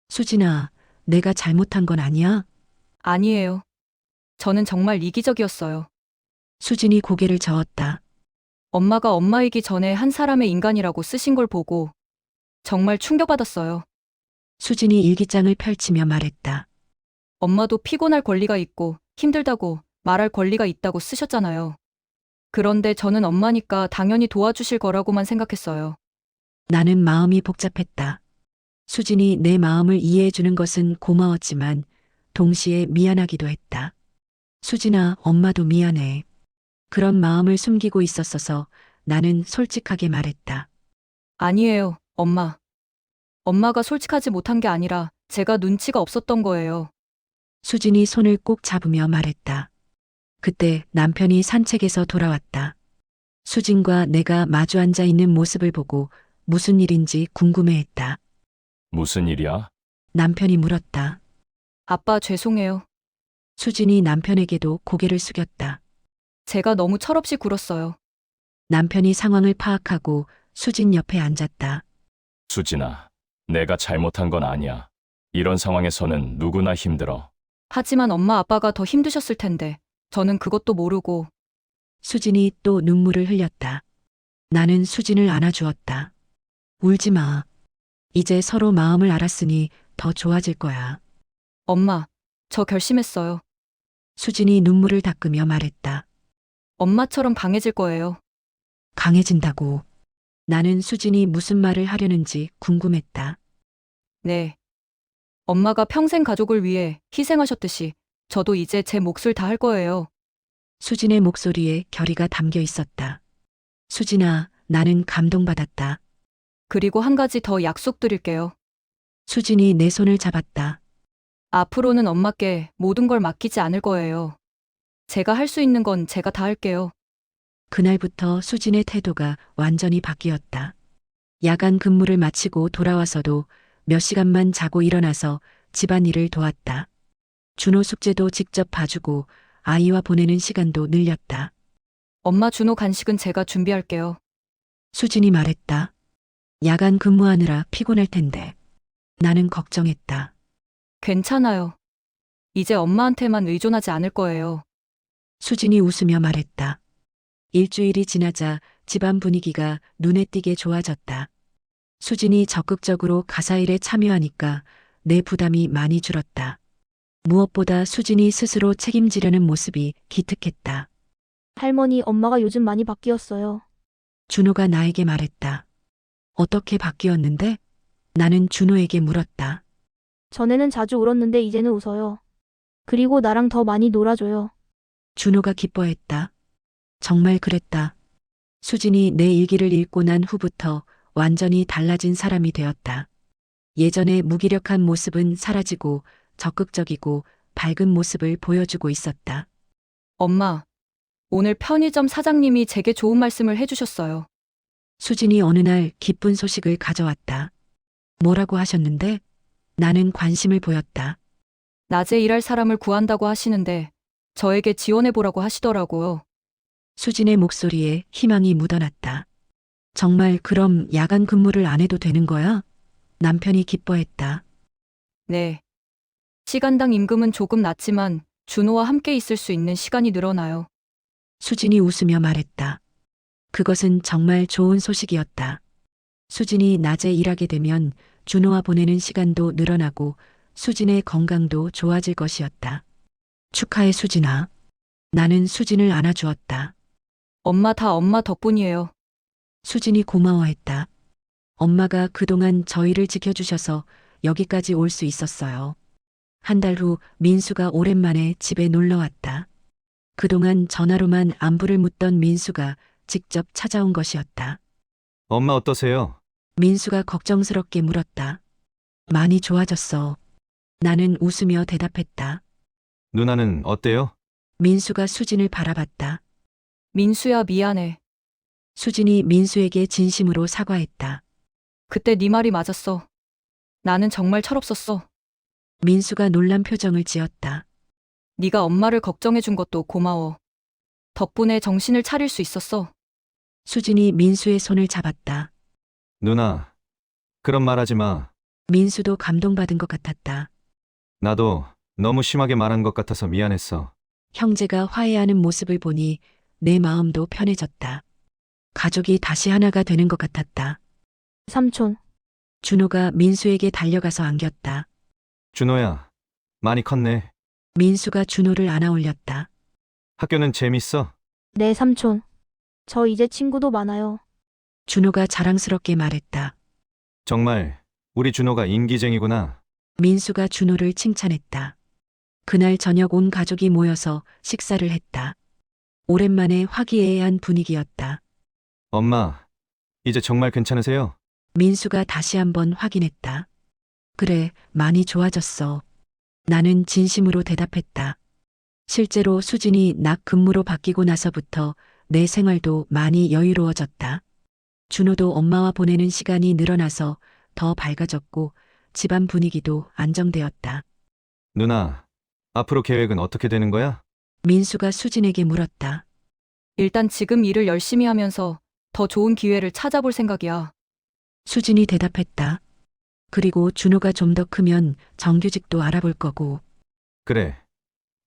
수진아, 내가 잘못한 건 아니야? 아니에요. 저는 정말 이기적이었어요. 수진이 고개를 저었다. 엄마가 엄마이기 전에 한 사람의 인간이라고 쓰신 걸 보고 정말 충격받았어요. 수진이 일기장을 펼치며 말했다. 엄마도 피곤할 권리가 있고 힘들다고 말할 권리가 있다고 쓰셨잖아요. 그런데 저는 엄마니까 당연히 도와주실 거라고만 생각했어요. 나는 마음이 복잡했다. 수진이 내 마음을 이해해 주는 것은 고마웠지만 동시에 미안하기도 했다. 수진아, 엄마도 미안해. 그런 마음을 숨기고 있었어서 나는 솔직하게 말했다. 아니에요, 엄마. 엄마가 솔직하지 못한 게 아니라 제가 눈치가 없었던 거예요. 수진이 손을 꼭 잡으며 말했다. 그때 남편이 산책에서 돌아왔다. 수진과 내가 마주 앉아 있는 모습을 보고 무슨 일인지 궁금해했다. 무슨 일이야? 남편이 물었다. 아빠 죄송해요. 수진이 남편에게도 고개를 숙였다. 제가 너무 철없이 굴었어요. 남편이 상황을 파악하고 수진 옆에 앉았다. 수진아, 내가 잘못한 건 아니야. 이런 상황에서는 누구나 힘들어. 하지만 엄마 아빠가 더 힘드셨을 텐데 저는 그것도 모르고 수진이 또 눈물을 흘렸다. 나는 수진을 안아주었다. 울지 마. 이제 서로 마음을 알았으니 더 좋아질 거야. 엄마, 저 결심했어요. 수진이 눈물을 닦으며 말했다. 엄마처럼 강해질 거예요. 강해진다고. 나는 수진이 무슨 말을 하려는지 궁금했다. 네. 엄마가 평생 가족을 위해 희생하셨듯이 저도 이제 제 몫을 다할 거예요. 수진의 목소리에 결의가 담겨 있었다. 수진아, 나는 감동받았다. 그리고 한 가지 더 약속드릴게요. 수진이 내 손을 잡았다. 앞으로는 엄마께 모든 걸 맡기지 않을 거예요. 제가 할 수 있는 건 제가 다 할게요. 그날부터 수진의 태도가 완전히 바뀌었다. 야간 근무를 마치고 돌아와서도 몇 시간만 자고 일어나서 집안일을 도왔다. 준호 숙제도 직접 봐주고 아이와 보내는 시간도 늘렸다. 엄마 준호 간식은 제가 준비할게요. 수진이 말했다. 야간 근무하느라 피곤할 텐데. 나는 걱정했다. 괜찮아요. 이제 엄마한테만 의존하지 않을 거예요. 수진이 웃으며 말했다. 일주일이 지나자 집안 분위기가 눈에 띄게 좋아졌다. 수진이 적극적으로 가사일에 참여하니까 내 부담이 많이 줄었다. 무엇보다 수진이 스스로 책임지려는 모습이 기특했다. 할머니, 엄마가 요즘 많이 바뀌었어요. 준호가 나에게 말했다. 어떻게 바뀌었는데? 나는 준호에게 물었다. 전에는 자주 울었는데 이제는 웃어요. 그리고 나랑 더 많이 놀아줘요. 준호가 기뻐했다. 정말 그랬다. 수진이 내 일기를 읽고 난 후부터 완전히 달라진 사람이 되었다. 예전의 무기력한 모습은 사라지고 적극적이고 밝은 모습을 보여주고 있었다. 엄마, 오늘 편의점 사장님이 제게 좋은 말씀을 해주셨어요. 수진이 어느 날 기쁜 소식을 가져왔다. 뭐라고 하셨는데? 나는 관심을 보였다. 낮에 일할 사람을 구한다고 하시는데 저에게 지원해보라고 하시더라고요. 수진의 목소리에 희망이 묻어났다. 정말 그럼 야간 근무를 안 해도 되는 거야? 남편이 기뻐했다. 네. 시간당 임금은 조금 낮지만 준호와 함께 있을 수 있는 시간이 늘어나요. 수진이 웃으며 말했다. 그것은 정말 좋은 소식이었다. 수진이 낮에 일하게 되면 준호와 보내는 시간도 늘어나고 수진의 건강도 좋아질 것이었다. 축하해, 수진아. 나는 수진을 안아주었다. 엄마 다 엄마 덕분이에요. 수진이 고마워했다. 엄마가 그동안 저희를 지켜주셔서 여기까지 올 수 있었어요. 한 달 후 민수가 오랜만에 집에 놀러 왔다. 그동안 전화로만 안부를 묻던 민수가 직접 찾아온 것이었다. 엄마 어떠세요? 민수가 걱정스럽게 물었다. 많이 좋아졌어. 나는 웃으며 대답했다. 누나는 어때요? 민수가 수진을 바라봤다. 민수야 미안해. 수진이 민수에게 진심으로 사과했다. 그때 네 말이 맞았어. 나는 정말 철없었어. 민수가 놀란 표정을 지었다. 네가 엄마를 걱정해준 것도 고마워. 덕분에 정신을 차릴 수 있었어. 수진이 민수의 손을 잡았다. 누나, 그런 말 하지 마. 민수도 감동받은 것 같았다. 나도 너무 심하게 말한 것 같아서 미안했어. 형제가 화해하는 모습을 보니 내 마음도 편해졌다. 가족이 다시 하나가 되는 것 같았다. 삼촌, 준호가 민수에게 달려가서 안겼다. 준호야, 많이 컸네. 민수가 준호를 안아 올렸다. 학교는 재밌어? 네, 삼촌. 저 이제 친구도 많아요. 준호가 자랑스럽게 말했다. 정말 우리 준호가 인기쟁이구나. 민수가 준호를 칭찬했다. 그날 저녁 온 가족이 모여서 식사를 했다. 오랜만에 화기애애한 분위기였다. 엄마, 이제 정말 괜찮으세요? 민수가 다시 한번 확인했다. 그래, 많이 좋아졌어. 나는 진심으로 대답했다. 실제로 수진이 낙 근무로 바뀌고 나서부터 내 생활도 많이 여유로워졌다. 준호도 엄마와 보내는 시간이 늘어나서 더 밝아졌고 집안 분위기도 안정되었다. 누나, 앞으로 계획은 어떻게 되는 거야? 민수가 수진에게 물었다. 일단 지금 일을 열심히 하면서 더 좋은 기회를 찾아볼 생각이야. 수진이 대답했다. 그리고 준호가 좀 더 크면 정규직도 알아볼 거고. 그래.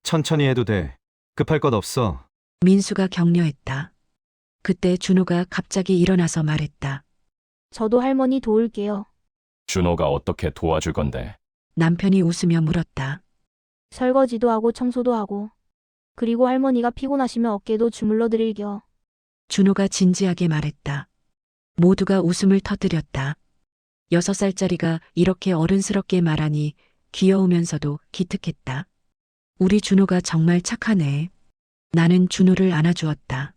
천천히 해도 돼. 급할 것 없어. 민수가 격려했다. 그때 준호가 갑자기 일어나서 말했다. 저도 할머니 도울게요. 준호가 어떻게 도와줄 건데? 남편이 웃으며 물었다. 설거지도 하고 청소도 하고. 그리고 할머니가 피곤하시면 어깨도 주물러 드릴 겸. 준호가 진지하게 말했다. 모두가 웃음을 터뜨렸다. 6살짜리가 이렇게 어른스럽게 말하니 귀여우면서도 기특했다. 우리 준호가 정말 착하네. 나는 준호를 안아주었다.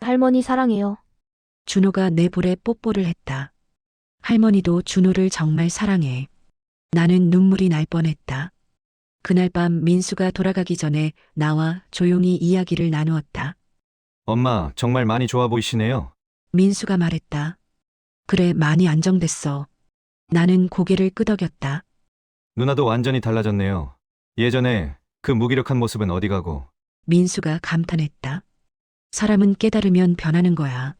할머니 사랑해요. 준호가 내 볼에 뽀뽀를 했다. 할머니도 준호를 정말 사랑해. 나는 눈물이 날 뻔했다. 그날 밤 민수가 돌아가기 전에 나와 조용히 이야기를 나누었다. 엄마, 정말 많이 좋아 보이시네요. 민수가 말했다. 그래, 많이 안정됐어. 나는 고개를 끄덕였다. 누나도 완전히 달라졌네요. 예전에 그 무기력한 모습은 어디 가고. 민수가 감탄했다. 사람은 깨달으면 변하는 거야.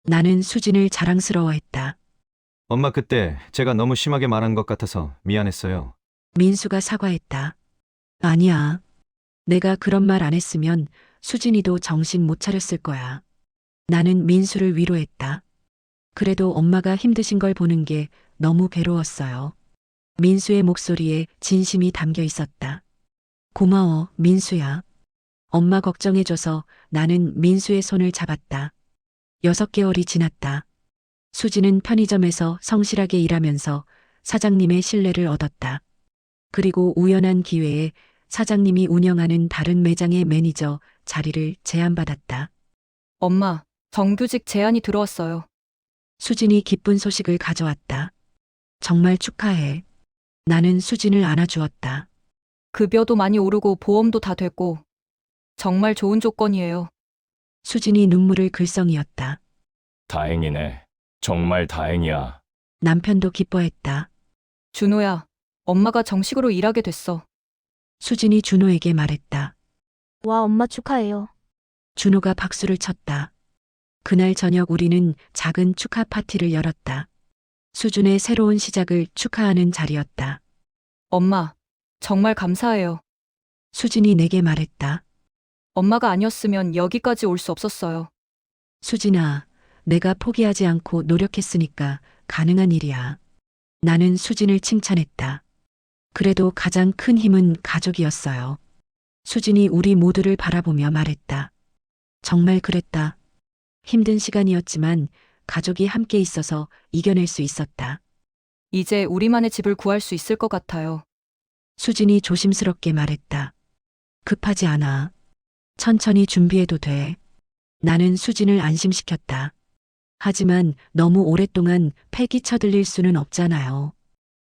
나는 수진을 자랑스러워했다. 엄마 그때 제가 너무 심하게 말한 것 같아서 미안했어요. 민수가 사과했다. 아니야. 내가 그런 말 안 했으면 수진이도 정신 못 차렸을 거야. 나는 민수를 위로했다. 그래도 엄마가 힘드신 걸 보는 게 너무 괴로웠어요. 민수의 목소리에 진심이 담겨 있었다. 고마워, 민수야. 엄마 걱정해줘서 나는 민수의 손을 잡았다. 6개월이 지났다. 수지는 편의점에서 성실하게 일하면서 사장님의 신뢰를 얻었다. 그리고 우연한 기회에 사장님이 운영하는 다른 매장의 매니저 자리를 제안받았다. 엄마, 정규직 제안이 들어왔어요. 수진이 기쁜 소식을 가져왔다. 정말 축하해. 나는 수진을 안아주었다. 급여도 많이 오르고 보험도 다 됐고. 정말 좋은 조건이에요. 수진이 눈물을 글썽이었다. 다행이네. 정말 다행이야. 남편도 기뻐했다. 준호야, 엄마가 정식으로 일하게 됐어. 수진이 준호에게 말했다. 와, 엄마 축하해요. 준호가 박수를 쳤다. 그날 저녁 우리는 작은 축하 파티를 열었다. 수준의 새로운 시작을 축하하는 자리였다. 엄마, 정말 감사해요. 수진이 내게 말했다. 엄마가 아니었으면 여기까지 올 수 없었어요. 수진아, 내가 포기하지 않고 노력했으니까 가능한 일이야. 나는 수진을 칭찬했다. 그래도 가장 큰 힘은 가족이었어요. 수진이 우리 모두를 바라보며 말했다. 정말 그랬다. 힘든 시간이었지만 가족이 함께 있어서 이겨낼 수 있었다. 이제 우리만의 집을 구할 수 있을 것 같아요. 수진이 조심스럽게 말했다. 급하지 않아. 천천히 준비해도 돼. 나는 수진을 안심시켰다. 하지만 너무 오랫동안 패기 쳐들릴 수는 없잖아요.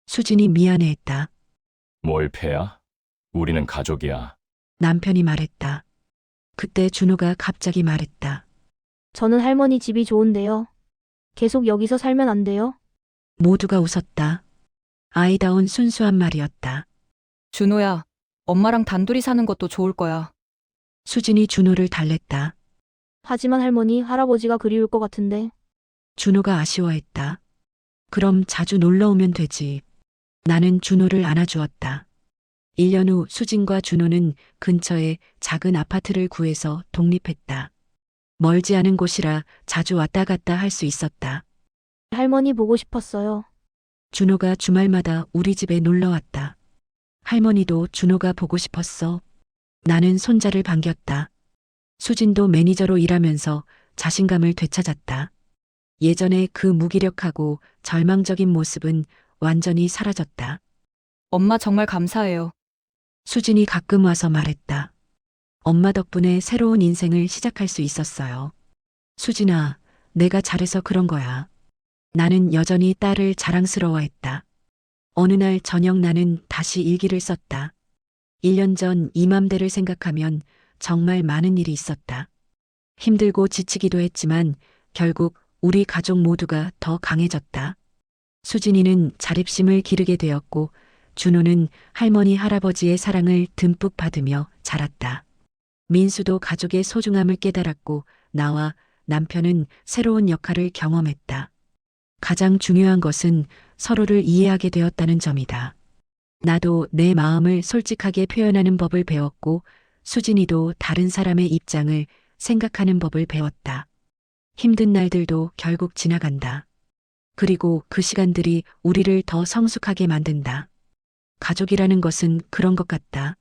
수진이 미안해했다. 뭘 패야? 우리는 가족이야. 남편이 말했다. 그때 준호가 갑자기 말했다. 저는 할머니 집이 좋은데요. 계속 여기서 살면 안 돼요? 모두가 웃었다. 아이다운 순수한 말이었다. 준호야, 엄마랑 단둘이 사는 것도 좋을 거야. 수진이 준호를 달랬다. 하지만 할머니, 할아버지가 그리울 것 같은데. 준호가 아쉬워했다. 그럼 자주 놀러 오면 되지. 나는 준호를 안아주었다. 1년 후 수진과 준호는 근처에 작은 아파트를 구해서 독립했다. 멀지 않은 곳이라 자주 왔다 갔다 할 수 있었다. 할머니 보고 싶었어요. 준호가 주말마다 우리 집에 놀러 왔다. 할머니도 준호가 보고 싶었어. 나는 손자를 반겼다. 수진도 매니저로 일하면서 자신감을 되찾았다. 예전에 그 무기력하고 절망적인 모습은 완전히 사라졌다. 엄마 정말 감사해요. 수진이 가끔 와서 말했다. 엄마 덕분에 새로운 인생을 시작할 수 있었어요. 수진아, 내가 잘해서 그런 거야. 나는 여전히 딸을 자랑스러워했다. 어느 날 저녁 나는 다시 일기를 썼다. 1년 전 이맘대를 생각하면 정말 많은 일이 있었다. 힘들고 지치기도 했지만 결국 우리 가족 모두가 더 강해졌다. 수진이는 자립심을 기르게 되었고 준호는 할머니 할아버지의 사랑을 듬뿍 받으며 자랐다. 민수도 가족의 소중함을 깨달았고 나와 남편은 새로운 역할을 경험했다. 가장 중요한 것은 서로를 이해하게 되었다는 점이다. 나도 내 마음을 솔직하게 표현하는 법을 배웠고 수진이도 다른 사람의 입장을 생각하는 법을 배웠다. 힘든 날들도 결국 지나간다. 그리고 그 시간들이 우리를 더 성숙하게 만든다. 가족이라는 것은 그런 것 같다.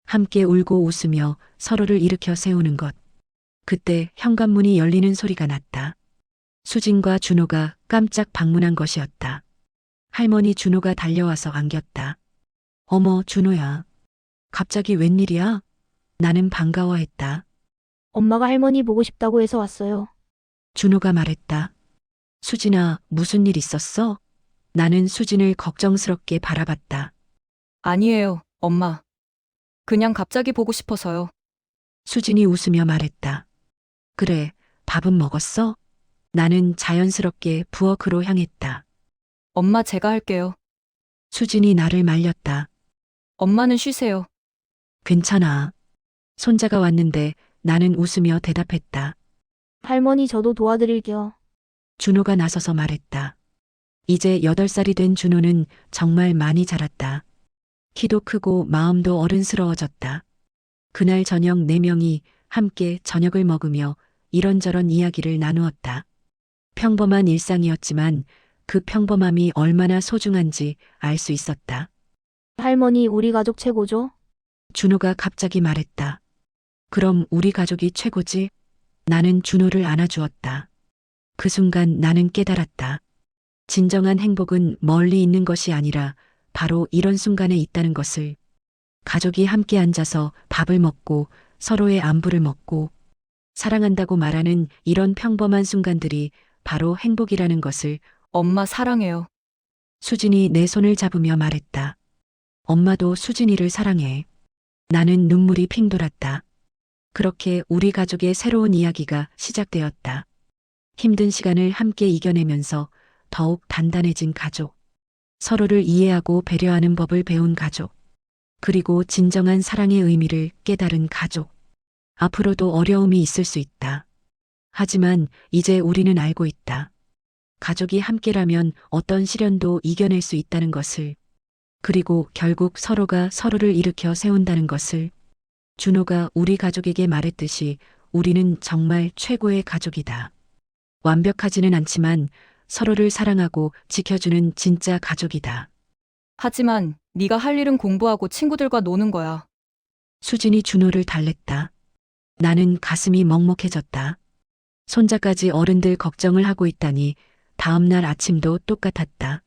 함께 울고 웃으며 서로를 일으켜 세우는 것. 그때 현관문이 열리는 소리가 났다. 수진과 준호가 깜짝 방문한 것이었다. 할머니 준호가 달려와서 안겼다. 어머, 준호야. 갑자기 웬일이야? 나는 반가워했다. 엄마가 할머니 보고 싶다고 해서 왔어요. 준호가 말했다. 수진아, 무슨 일 있었어? 나는 수진을 걱정스럽게 바라봤다. 아니에요, 엄마. 그냥 갑자기 보고 싶어서요. 수진이 웃으며 말했다. 그래, 밥은 먹었어? 나는 자연스럽게 부엌으로 향했다. 엄마 제가 할게요. 수진이 나를 말렸다. 엄마는 쉬세요. 괜찮아. 손자가 왔는데 나는 웃으며 대답했다. 할머니 저도 도와드릴게요. 준호가 나서서 말했다. 이제 8살이 된 준호는 정말 많이 자랐다. 키도 크고 마음도 어른스러워졌다. 그날 저녁 4명이 함께 저녁을 먹으며 이런저런 이야기를 나누었다. 평범한 일상이었지만 그 평범함이 얼마나 소중한지 알 수 있었다. 할머니 우리 가족 최고죠? 준호가 갑자기 말했다. 그럼 우리 가족이 최고지? 나는 준호를 안아주었다. 그 순간 나는 깨달았다. 진정한 행복은 멀리 있는 것이 아니라 바로 이런 순간에 있다는 것을. 가족이 함께 앉아서 밥을 먹고 서로의 안부를 묻고 사랑한다고 말하는 이런 평범한 순간들이 바로 행복이라는 것을. 엄마 사랑해요. 수진이 내 손을 잡으며 말했다. 엄마도 수진이를 사랑해. 나는 눈물이 핑 돌았다. 그렇게 우리 가족의 새로운 이야기가 시작되었다. 힘든 시간을 함께 이겨내면서 더욱 단단해진 가족. 서로를 이해하고 배려하는 법을 배운 가족. 그리고 진정한 사랑의 의미를 깨달은 가족. 앞으로도 어려움이 있을 수 있다. 하지만 이제 우리는 알고 있다. 가족이 함께라면 어떤 시련도 이겨낼 수 있다는 것을. 그리고 결국 서로가 서로를 일으켜 세운다는 것을. 준호가 우리 가족에게 말했듯이 우리는 정말 최고의 가족이다. 완벽하지는 않지만 서로를 사랑하고 지켜주는 진짜 가족이다. 하지만 네가 할 일은 공부하고 친구들과 노는 거야. 수진이 준호를 달랬다. 나는 가슴이 먹먹해졌다. 손자까지 어른들 걱정을 하고 있다니 다음 날 아침도 똑같았다.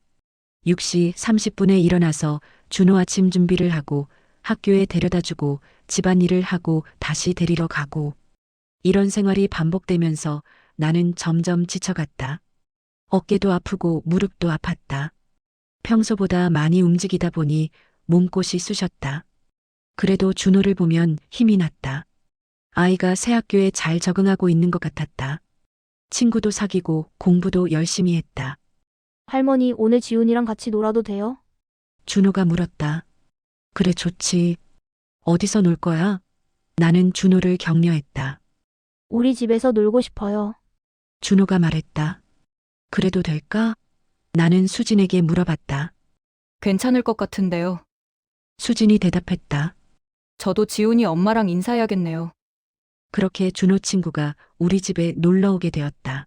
6시 30분에 일어나서 준호 아침 준비를 하고 학교에 데려다주고 집안일을 하고 다시 데리러 가고. 이런 생활이 반복되면서 나는 점점 지쳐갔다. 어깨도 아프고 무릎도 아팠다. 평소보다 많이 움직이다 보니 몸꽃이 쑤셨다. 그래도 준호를 보면 힘이 났다. 아이가 새 학교에 잘 적응하고 있는 것 같았다. 친구도 사귀고 공부도 열심히 했다. 할머니 오늘 지훈이랑 같이 놀아도 돼요? 준호가 물었다. 그래 좋지. 어디서 놀 거야? 나는 준호를 격려했다. 우리 집에서 놀고 싶어요. 준호가 말했다. 그래도 될까? 나는 수진에게 물어봤다. 괜찮을 것 같은데요. 수진이 대답했다. 저도 지훈이 엄마랑 인사해야겠네요. 그렇게 준호 친구가 우리 집에 놀러 오게 되었다.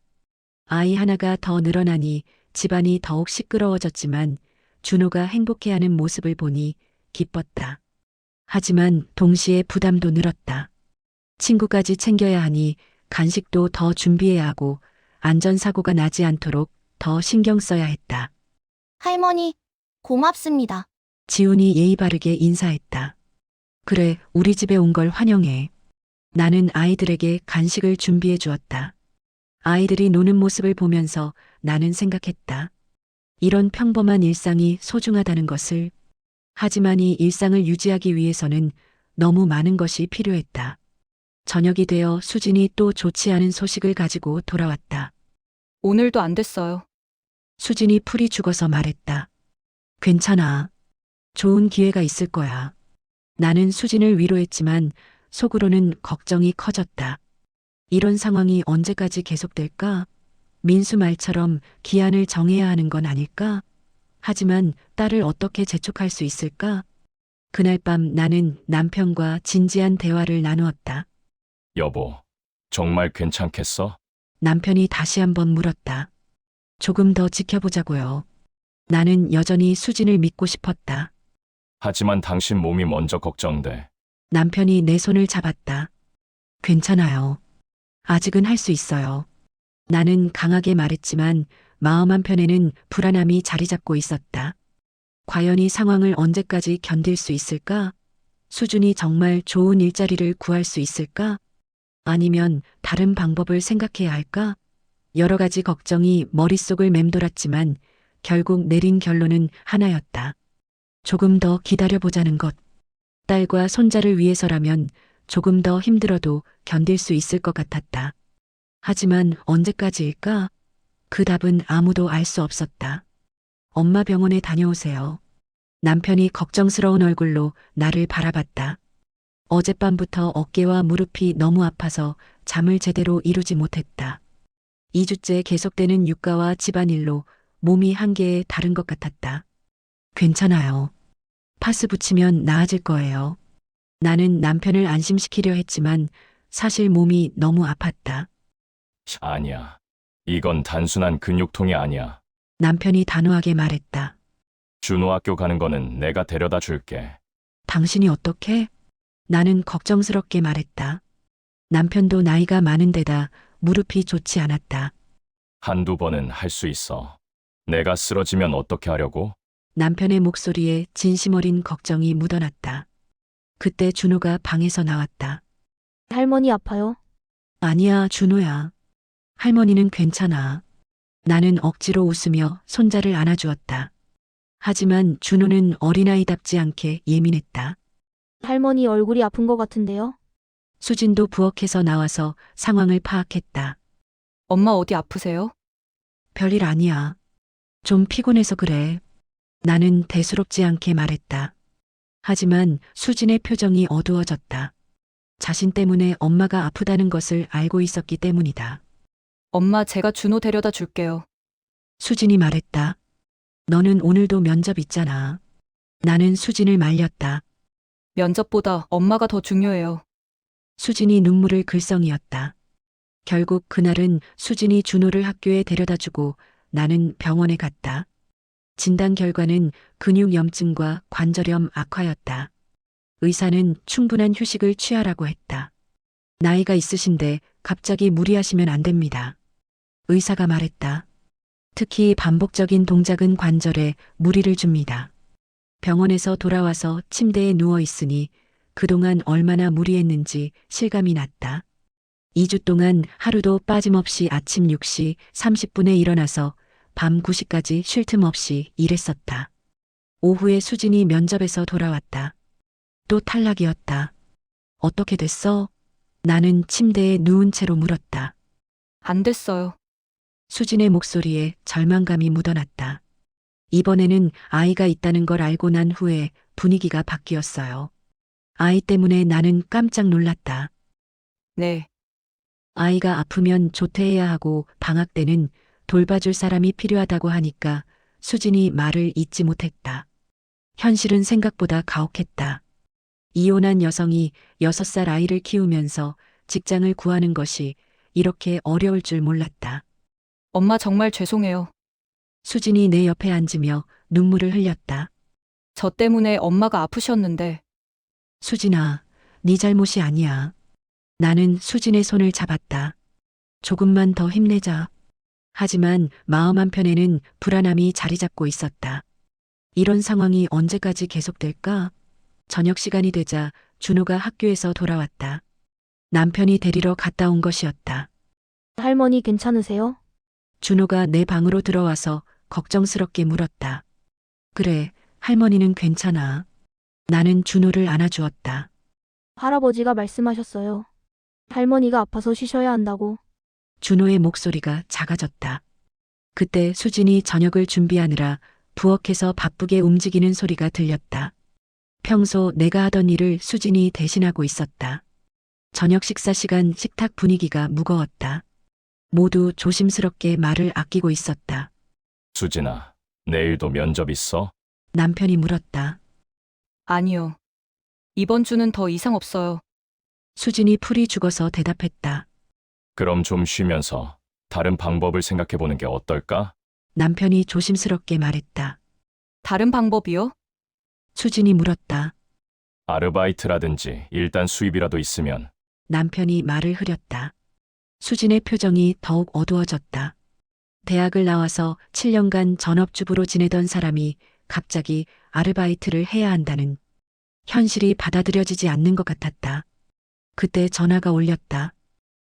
아이 하나가 더 늘어나니 집안이 더욱 시끄러워졌지만 준호가 행복해하는 모습을 보니 기뻤다. 하지만 동시에 부담도 늘었다. 친구까지 챙겨야 하니 간식도 더 준비해야 하고 안전사고가 나지 않도록 더 신경 써야 했다. 할머니, 고맙습니다. 지훈이 예의 바르게 인사했다. 그래, 우리 집에 온 걸 환영해. 나는 아이들에게 간식을 준비해 주었다. 아이들이 노는 모습을 보면서 나는 생각했다. 이런 평범한 일상이 소중하다는 것을. 하지만 이 일상을 유지하기 위해서는 너무 많은 것이 필요했다. 저녁이 되어 수진이 또 좋지 않은 소식을 가지고 돌아왔다. 오늘도 안 됐어요. 수진이 풀이 죽어서 말했다. 괜찮아. 좋은 기회가 있을 거야. 나는 수진을 위로했지만 속으로는 걱정이 커졌다. 이런 상황이 언제까지 계속될까? 민수 말처럼 기한을 정해야 하는 건 아닐까? 하지만 딸을 어떻게 재촉할 수 있을까? 그날 밤 나는 남편과 진지한 대화를 나누었다. 여보, 정말 괜찮겠어? 남편이 다시 한번 물었다. 조금 더 지켜보자고요. 나는 여전히 수진을 믿고 싶었다. 하지만 당신 몸이 먼저 걱정돼. 남편이 내 손을 잡았다. 괜찮아요. 아직은 할 수 있어요. 나는 강하게 말했지만 마음 한편에는 불안함이 자리 잡고 있었다. 과연 이 상황을 언제까지 견딜 수 있을까? 수준이 정말 좋은 일자리를 구할 수 있을까? 아니면 다른 방법을 생각해야 할까? 여러 가지 걱정이 머릿속을 맴돌았지만 결국 내린 결론은 하나였다. 조금 더 기다려보자는 것. 딸과 손자를 위해서라면 조금 더 힘들어도 견딜 수 있을 것 같았다. 하지만 언제까지일까? 그 답은 아무도 알 수 없었다. 엄마 병원에 다녀오세요. 남편이 걱정스러운 얼굴로 나를 바라봤다. 어젯밤부터 어깨와 무릎이 너무 아파서 잠을 제대로 이루지 못했다. 2주째 계속되는 육가와 집안일로 몸이 한계에 다른 것 같았다. 괜찮아요. 파스 붙이면 나아질 거예요. 나는 남편을 안심시키려 했지만 사실 몸이 너무 아팠다. 아니야. 이건 단순한 근육통이 아니야. 남편이 단호하게 말했다. 준호 학교 가는 거는 내가 데려다 줄게. 당신이 어떻게? 나는 걱정스럽게 말했다. 남편도 나이가 많은 데다 무릎이 좋지 않았다. 한두 번은 할 수 있어. 내가 쓰러지면 어떻게 하려고? 남편의 목소리에 진심 어린 걱정이 묻어났다. 그때 준호가 방에서 나왔다. 할머니 아파요? 아니야, 준호야. 할머니는 괜찮아. 나는 억지로 웃으며 손자를 안아주었다. 하지만 준호는 어린아이답지 않게 예민했다. 할머니 얼굴이 아픈 것 같은데요? 수진도 부엌에서 나와서 상황을 파악했다. 엄마 어디 아프세요? 별일 아니야. 좀 피곤해서 그래. 나는 대수롭지 않게 말했다. 하지만 수진의 표정이 어두워졌다. 자신 때문에 엄마가 아프다는 것을 알고 있었기 때문이다. 엄마 제가 준호 데려다 줄게요. 수진이 말했다. 너는 오늘도 면접 있잖아. 나는 수진을 말렸다. 면접보다 엄마가 더 중요해요. 수진이 눈물을 글썽이었다. 결국 그날은 수진이 준호를 학교에 데려다주고 나는 병원에 갔다. 진단 결과는 근육염증과 관절염 악화였다. 의사는 충분한 휴식을 취하라고 했다. 나이가 있으신데 갑자기 무리하시면 안 됩니다. 의사가 말했다. 특히 반복적인 동작은 관절에 무리를 줍니다. 병원에서 돌아와서 침대에 누워 있으니 그동안 얼마나 무리했는지 실감이 났다. 2주 동안 하루도 빠짐없이 아침 6시 30분에 일어나서 밤 9시까지 쉴 틈 없이 일했었다. 오후에 수진이 면접에서 돌아왔다. 또 탈락이었다. 어떻게 됐어? 나는 침대에 누운 채로 물었다. 안 됐어요. 수진의 목소리에 절망감이 묻어났다. 이번에는 아이가 있다는 걸 알고 난 후에 분위기가 바뀌었어요. 아이 때문에 나는 깜짝 놀랐다. 네. 아이가 아프면 조퇴해야 하고 방학 때는 돌봐줄 사람이 필요하다고 하니까 수진이 말을 잇지 못했다. 현실은 생각보다 가혹했다. 이혼한 여성이 6살 아이를 키우면서 직장을 구하는 것이 이렇게 어려울 줄 몰랐다. 엄마 정말 죄송해요. 수진이 내 옆에 앉으며 눈물을 흘렸다. 저 때문에 엄마가 아프셨는데 수진아, 네 잘못이 아니야. 나는 수진의 손을 잡았다. 조금만 더 힘내자. 하지만 마음 한편에는 불안함이 자리 잡고 있었다. 이런 상황이 언제까지 계속될까? 저녁 시간이 되자 준호가 학교에서 돌아왔다. 남편이 데리러 갔다 온 것이었다. 할머니 괜찮으세요? 준호가 내 방으로 들어와서 걱정스럽게 물었다. 그래, 할머니는 괜찮아. 나는 준호를 안아주었다. 할아버지가 말씀하셨어요. 할머니가 아파서 쉬셔야 한다고. 준호의 목소리가 작아졌다. 그때 수진이 저녁을 준비하느라 부엌에서 바쁘게 움직이는 소리가 들렸다. 평소 내가 하던 일을 수진이 대신하고 있었다. 저녁 식사 시간 식탁 분위기가 무거웠다. 모두 조심스럽게 말을 아끼고 있었다. 수진아, 내일도 면접 있어? 남편이 물었다. 아니요. 이번 주는 더 이상 없어요. 수진이 풀이 죽어서 대답했다. 그럼 좀 쉬면서 다른 방법을 생각해 보는 게 어떨까? 남편이 조심스럽게 말했다. 다른 방법이요? 수진이 물었다. 아르바이트라든지 일단 수입이라도 있으면. 남편이 말을 흐렸다. 수진의 표정이 더욱 어두워졌다. 대학을 나와서 7년간 전업주부로 지내던 사람이 갑자기 아르바이트를 해야 한다는 현실이 받아들여지지 않는 것 같았다. 그때 전화가 울렸다.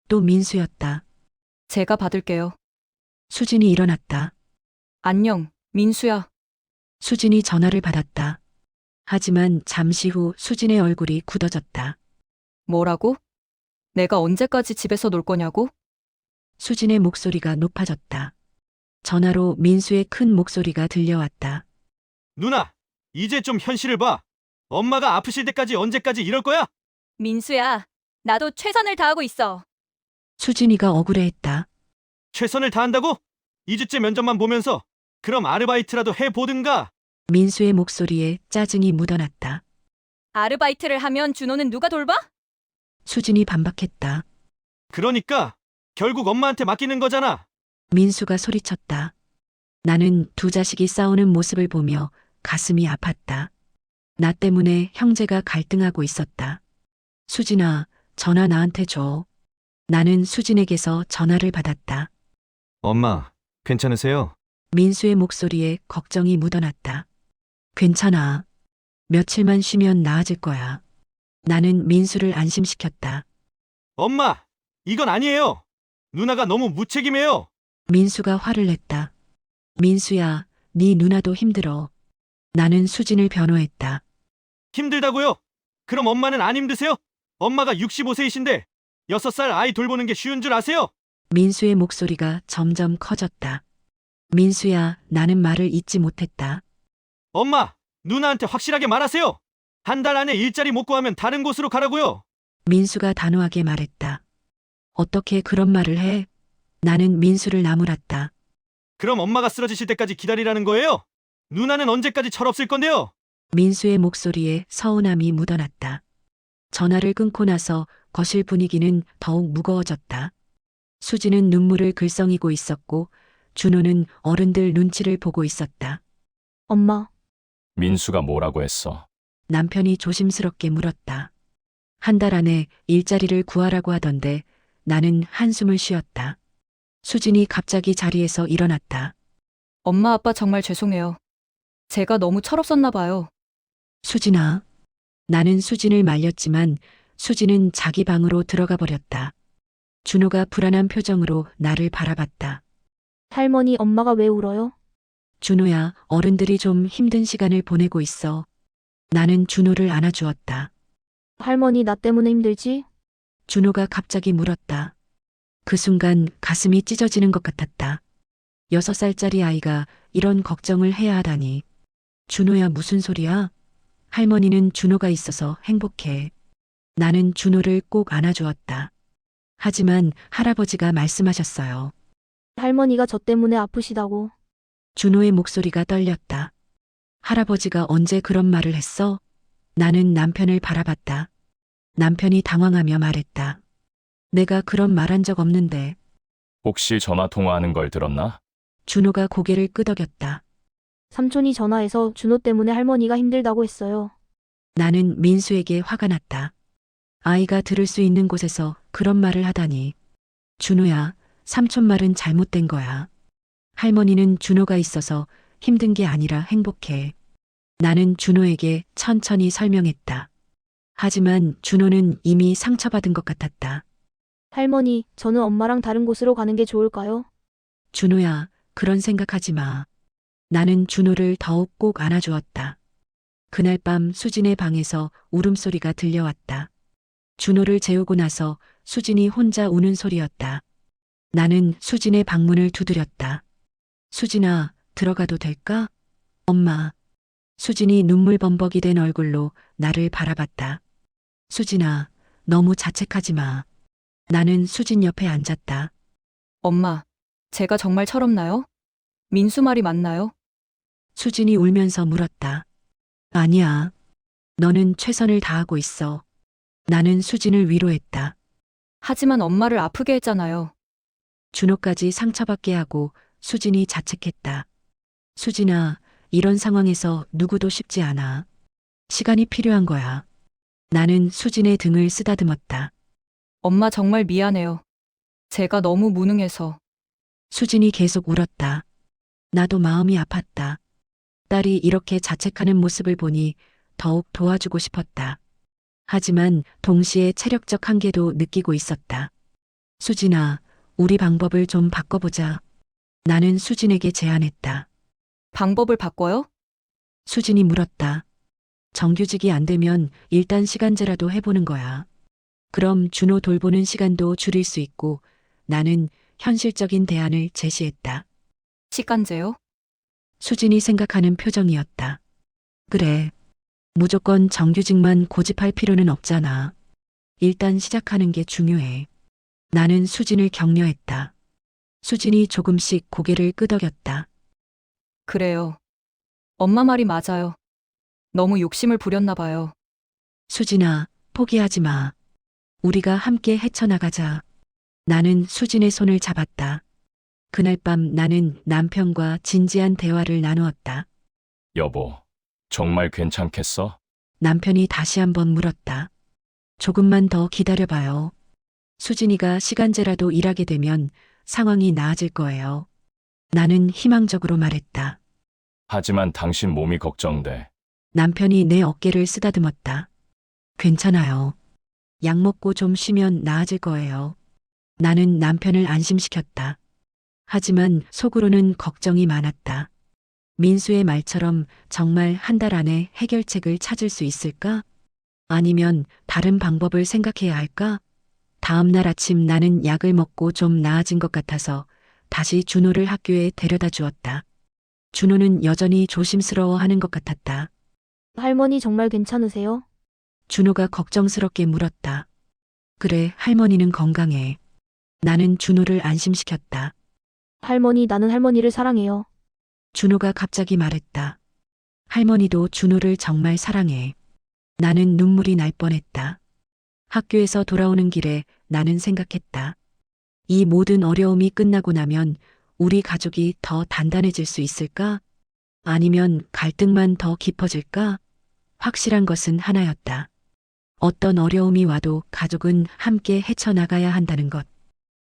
또 민수였다. 제가 받을게요. 수진이 일어났다. 안녕, 민수야. 수진이 전화를 받았다. 하지만 잠시 후 수진의 얼굴이 굳어졌다. 뭐라고? 내가 언제까지 집에서 놀 거냐고? 수진의 목소리가 높아졌다. 전화로 민수의 큰 목소리가 들려왔다. 누나, 이제 좀 현실을 봐. 엄마가 아프실 때까지 언제까지 이럴 거야? 민수야, 나도 최선을 다하고 있어. 수진이가 억울해했다. 최선을 다한다고? 2주째 면접만 보면서 그럼 아르바이트라도 해보든가. 민수의 목소리에 짜증이 묻어났다. 아르바이트를 하면 준호는 누가 돌봐? 수진이 반박했다. 그러니까 결국 엄마한테 맡기는 거잖아. 민수가 소리쳤다. 나는 두 자식이 싸우는 모습을 보며 가슴이 아팠다. 나 때문에 형제가 갈등하고 있었다. 수진아, 전화 나한테 줘. 나는 수진에게서 전화를 받았다. 엄마, 괜찮으세요? 민수의 목소리에 걱정이 묻어났다. 괜찮아. 며칠만 쉬면 나아질 거야. 나는 민수를 안심시켰다. 엄마, 이건 아니에요. 누나가 너무 무책임해요. 민수가 화를 냈다. 민수야, 네 누나도 힘들어. 나는 수진을 변호했다. 힘들다고요? 그럼 엄마는 안 힘드세요? 엄마가 65세이신데 6살 아이 돌보는 게 쉬운 줄 아세요? 민수의 목소리가 점점 커졌다. 민수야, 나는 말을 잇지 못했다. 엄마, 누나한테 확실하게 말하세요. 한 달 안에 일자리 못 구하면 다른 곳으로 가라고요. 민수가 단호하게 말했다. 어떻게 그런 말을 해? 나는 민수를 나무랐다. 그럼 엄마가 쓰러지실 때까지 기다리라는 거예요? 누나는 언제까지 철없을 건데요? 민수의 목소리에 서운함이 묻어났다. 전화를 끊고 나서 거실 분위기는 더욱 무거워졌다. 수지는 눈물을 글썽이고 있었고 준호는 어른들 눈치를 보고 있었다. 엄마, 민수가 뭐라고 했어? 남편이 조심스럽게 물었다. 한 달 안에 일자리를 구하라고 하던데 나는 한숨을 쉬었다. 수진이 갑자기 자리에서 일어났다. 엄마 아빠 정말 죄송해요. 제가 너무 철없었나 봐요. 수진아. 나는 수진을 말렸지만 수진은 자기 방으로 들어가 버렸다. 준호가 불안한 표정으로 나를 바라봤다. 할머니 엄마가 왜 울어요? 준호야, 어른들이 좀 힘든 시간을 보내고 있어. 나는 준호를 안아주었다. 할머니 나 때문에 힘들지? 준호가 갑자기 물었다. 그 순간 가슴이 찢어지는 것 같았다. 6살짜리 아이가 이런 걱정을 해야 하다니. 준호야, 무슨 소리야? 할머니는 준호가 있어서 행복해. 나는 준호를 꼭 안아주었다. 하지만 할아버지가 말씀하셨어요. 할머니가 저 때문에 아프시다고. 준호의 목소리가 떨렸다. 할아버지가 언제 그런 말을 했어? 나는 남편을 바라봤다. 남편이 당황하며 말했다. 내가 그런 말 한 적 없는데. 혹시 전화 통화하는 걸 들었나? 준호가 고개를 끄덕였다. 삼촌이 전화해서 준호 때문에 할머니가 힘들다고 했어요. 나는 민수에게 화가 났다. 아이가 들을 수 있는 곳에서 그런 말을 하다니. 준호야, 삼촌 말은 잘못된 거야. 할머니는 준호가 있어서 힘든 게 아니라 행복해. 나는 준호에게 천천히 설명했다. 하지만 준호는 이미 상처받은 것 같았다. 할머니, 저는 엄마랑 다른 곳으로 가는 게 좋을까요? 준호야, 그런 생각하지 마. 나는 준호를 더욱 꼭 안아주었다. 그날 밤 수진의 방에서 울음소리가 들려왔다. 준호를 재우고 나서 수진이 혼자 우는 소리였다. 나는 수진의 방문을 두드렸다. 수진아, 들어가도 될까? 엄마. 수진이 눈물 범벅이 된 얼굴로 나를 바라봤다. 수진아, 너무 자책하지 마. 나는 수진 옆에 앉았다. 엄마, 제가 정말 철없나요? 민수 말이 맞나요? 수진이 울면서 물었다. 아니야. 너는 최선을 다하고 있어. 나는 수진을 위로했다. 하지만 엄마를 아프게 했잖아요. 준호까지 상처받게 하고 수진이 자책했다. 수진아, 이런 상황에서 누구도 쉽지 않아. 시간이 필요한 거야. 나는 수진의 등을 쓰다듬었다. 엄마 정말 미안해요. 제가 너무 무능해서. 수진이 계속 울었다. 나도 마음이 아팠다. 딸이 이렇게 자책하는 모습을 보니 더욱 도와주고 싶었다. 하지만 동시에 체력적 한계도 느끼고 있었다. 수진아, 우리 방법을 좀 바꿔보자. 나는 수진에게 제안했다. 방법을 바꿔요? 수진이 물었다. 정규직이 안 되면 일단 시간제라도 해보는 거야. 그럼 준호 돌보는 시간도 줄일 수 있고 나는 현실적인 대안을 제시했다. 시간제요? 수진이 생각하는 표정이었다. 그래. 무조건 정규직만 고집할 필요는 없잖아. 일단 시작하는 게 중요해. 나는 수진을 격려했다. 수진이 조금씩 고개를 끄덕였다. 그래요. 엄마 말이 맞아요. 너무 욕심을 부렸나 봐요. 수진아, 포기하지 마. 우리가 함께 헤쳐나가자. 나는 수진의 손을 잡았다. 그날 밤 나는 남편과 진지한 대화를 나누었다. 여보, 정말 괜찮겠어? 남편이 다시 한번 물었다. 조금만 더 기다려봐요. 수진이가 시간제라도 일하게 되면 상황이 나아질 거예요. 나는 희망적으로 말했다. 하지만 당신 몸이 걱정돼. 남편이 내 어깨를 쓰다듬었다. 괜찮아요. 약 먹고 좀 쉬면 나아질 거예요. 나는 남편을 안심시켰다. 하지만 속으로는 걱정이 많았다. 민수의 말처럼 정말 한 달 안에 해결책을 찾을 수 있을까? 아니면 다른 방법을 생각해야 할까? 다음 날 아침 나는 약을 먹고 좀 나아진 것 같아서 다시 준호를 학교에 데려다 주었다. 준호는 여전히 조심스러워하는 것 같았다. 할머니 정말 괜찮으세요? 준호가 걱정스럽게 물었다. 그래, 할머니는 건강해. 나는 준호를 안심시켰다. 할머니, 나는 할머니를 사랑해요. 준호가 갑자기 말했다. 할머니도 준호를 정말 사랑해. 나는 눈물이 날 뻔했다. 학교에서 돌아오는 길에 나는 생각했다. 이 모든 어려움이 끝나고 나면 우리 가족이 더 단단해질 수 있을까? 아니면 갈등만 더 깊어질까? 확실한 것은 하나였다. 어떤 어려움이 와도 가족은 함께 헤쳐나가야 한다는 것.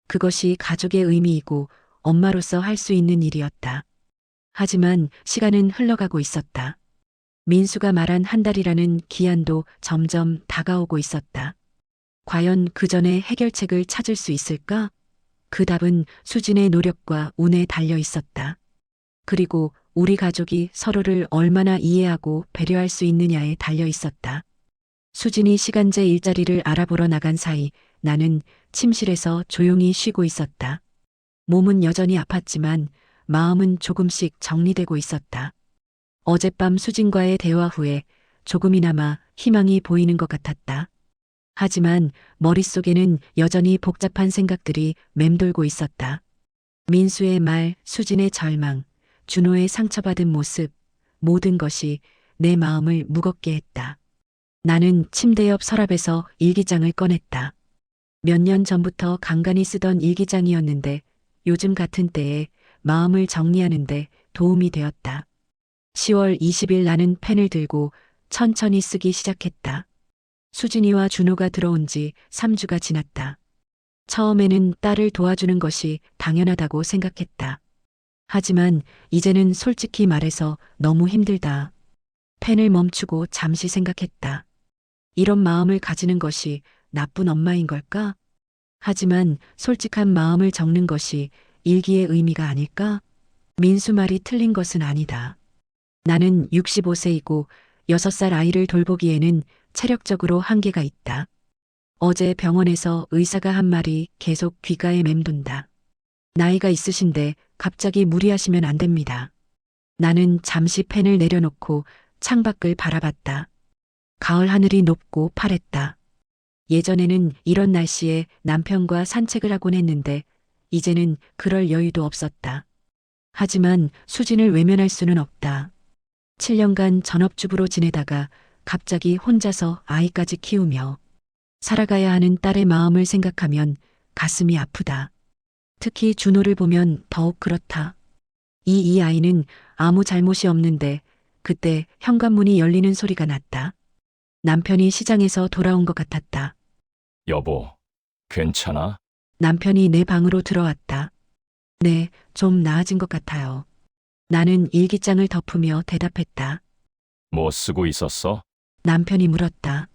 그것이 가족의 의미이고 엄마로서 할 수 있는 일이었다. 하지만 시간은 흘러가고 있었다. 민수가 말한 한 달이라는 기한도 점점 다가오고 있었다. 과연 그 전에 해결책을 찾을 수 있을까? 그 답은 수진의 노력과 운에 달려 있었다. 그리고 우리 가족이 서로를 얼마나 이해하고 배려할 수 있느냐에 달려 있었다. 수진이 시간제 일자리를 알아보러 나간 사이 나는 침실에서 조용히 쉬고 있었다. 몸은 여전히 아팠지만 마음은 조금씩 정리되고 있었다. 어젯밤 수진과의 대화 후에 조금이나마 희망이 보이는 것 같았다. 하지만 머릿속에는 여전히 복잡한 생각들이 맴돌고 있었다. 민수의 말, 수진의 절망, 준호의 상처받은 모습, 모든 것이 내 마음을 무겁게 했다. 나는 침대 옆 서랍에서 일기장을 꺼냈다. 몇 년 전부터 간간히 쓰던 일기장이었는데 요즘 같은 때에 마음을 정리하는데 도움이 되었다. 10월 20일 나는 펜을 들고 천천히 쓰기 시작했다. 수진이와 준호가 들어온 지 3주가 지났다. 처음에는 딸을 도와주는 것이 당연하다고 생각했다. 하지만 이제는 솔직히 말해서 너무 힘들다. 펜을 멈추고 잠시 생각했다. 이런 마음을 가지는 것이 나쁜 엄마인 걸까? 하지만 솔직한 마음을 적는 것이 일기의 의미가 아닐까? 민수 말이 틀린 것은 아니다. 나는 65세이고 6살 아이를 돌보기에는 체력적으로 한계가 있다. 어제 병원에서 의사가 한 말이 계속 귓가에 맴돈다. 나이가 있으신데 갑자기 무리하시면 안 됩니다. 나는 잠시 펜을 내려놓고 창밖을 바라봤다. 가을 하늘이 높고 파랬다. 예전에는 이런 날씨에 남편과 산책을 하곤 했는데 이제는 그럴 여유도 없었다. 하지만 수진을 외면할 수는 없다. 7년간 전업주부로 지내다가 갑자기 혼자서 아이까지 키우며 살아가야 하는 딸의 마음을 생각하면 가슴이 아프다. 특히 준호를 보면 더욱 그렇다. 이 아이는 아무 잘못이 없는데 그때 현관문이 열리는 소리가 났다. 남편이 시장에서 돌아온 것 같았다. 여보, 괜찮아? 남편이 내 방으로 들어왔다. 네, 좀 나아진 것 같아요. 나는 일기장을 덮으며 대답했다. 뭐 쓰고 있었어? 남편이 물었다.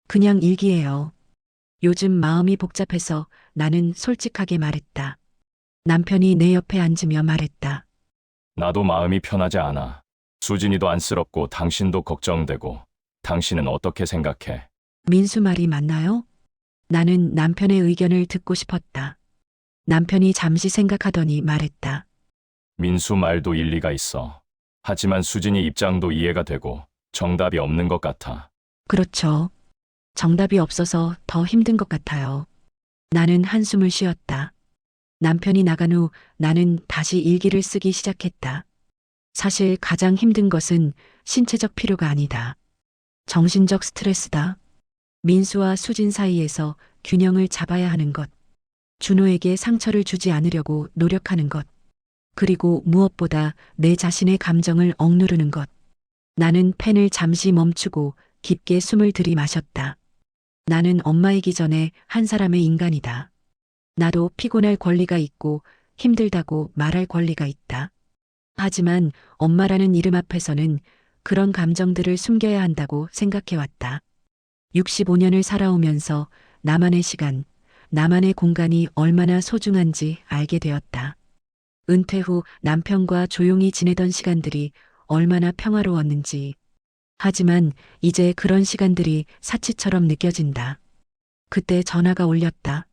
그냥 일기예요. 요즘 마음이 복잡해서 나는 솔직하게 말했다. 남편이 내 옆에 앉으며 말했다. 나도 마음이 편하지 않아. 수진이도 안쓰럽고 당신도 걱정되고. 당신은 어떻게 생각해? 민수 말이 맞나요? 나는 남편의 의견을 듣고 싶었다. 남편이 잠시 생각하더니 말했다. 민수 말도 일리가 있어. 하지만 수진이 입장도 이해가 되고 정답이 없는 것 같아. 그렇죠. 정답이 없어서 더 힘든 것 같아요. 나는 한숨을 쉬었다. 남편이 나간 후 나는 다시 일기를 쓰기 시작했다. 사실 가장 힘든 것은 신체적 필요가 아니다. 정신적 스트레스다. 민수와 수진 사이에서 균형을 잡아야 하는 것. 준호에게 상처를 주지 않으려고 노력하는 것. 그리고 무엇보다 내 자신의 감정을 억누르는 것. 나는 펜을 잠시 멈추고 깊게 숨을 들이마셨다. 나는 엄마이기 전에 한 사람의 인간이다. 나도 피곤할 권리가 있고 힘들다고 말할 권리가 있다. 하지만 엄마라는 이름 앞에서는 그런 감정들을 숨겨야 한다고 생각해왔다. 65년을 살아오면서 나만의 시간, 나만의 공간이 얼마나 소중한지 알게 되었다. 은퇴 후 남편과 조용히 지내던 시간들이 얼마나 평화로웠는지. 하지만 이제 그런 시간들이 사치처럼 느껴진다. 그때 전화가 울렸다.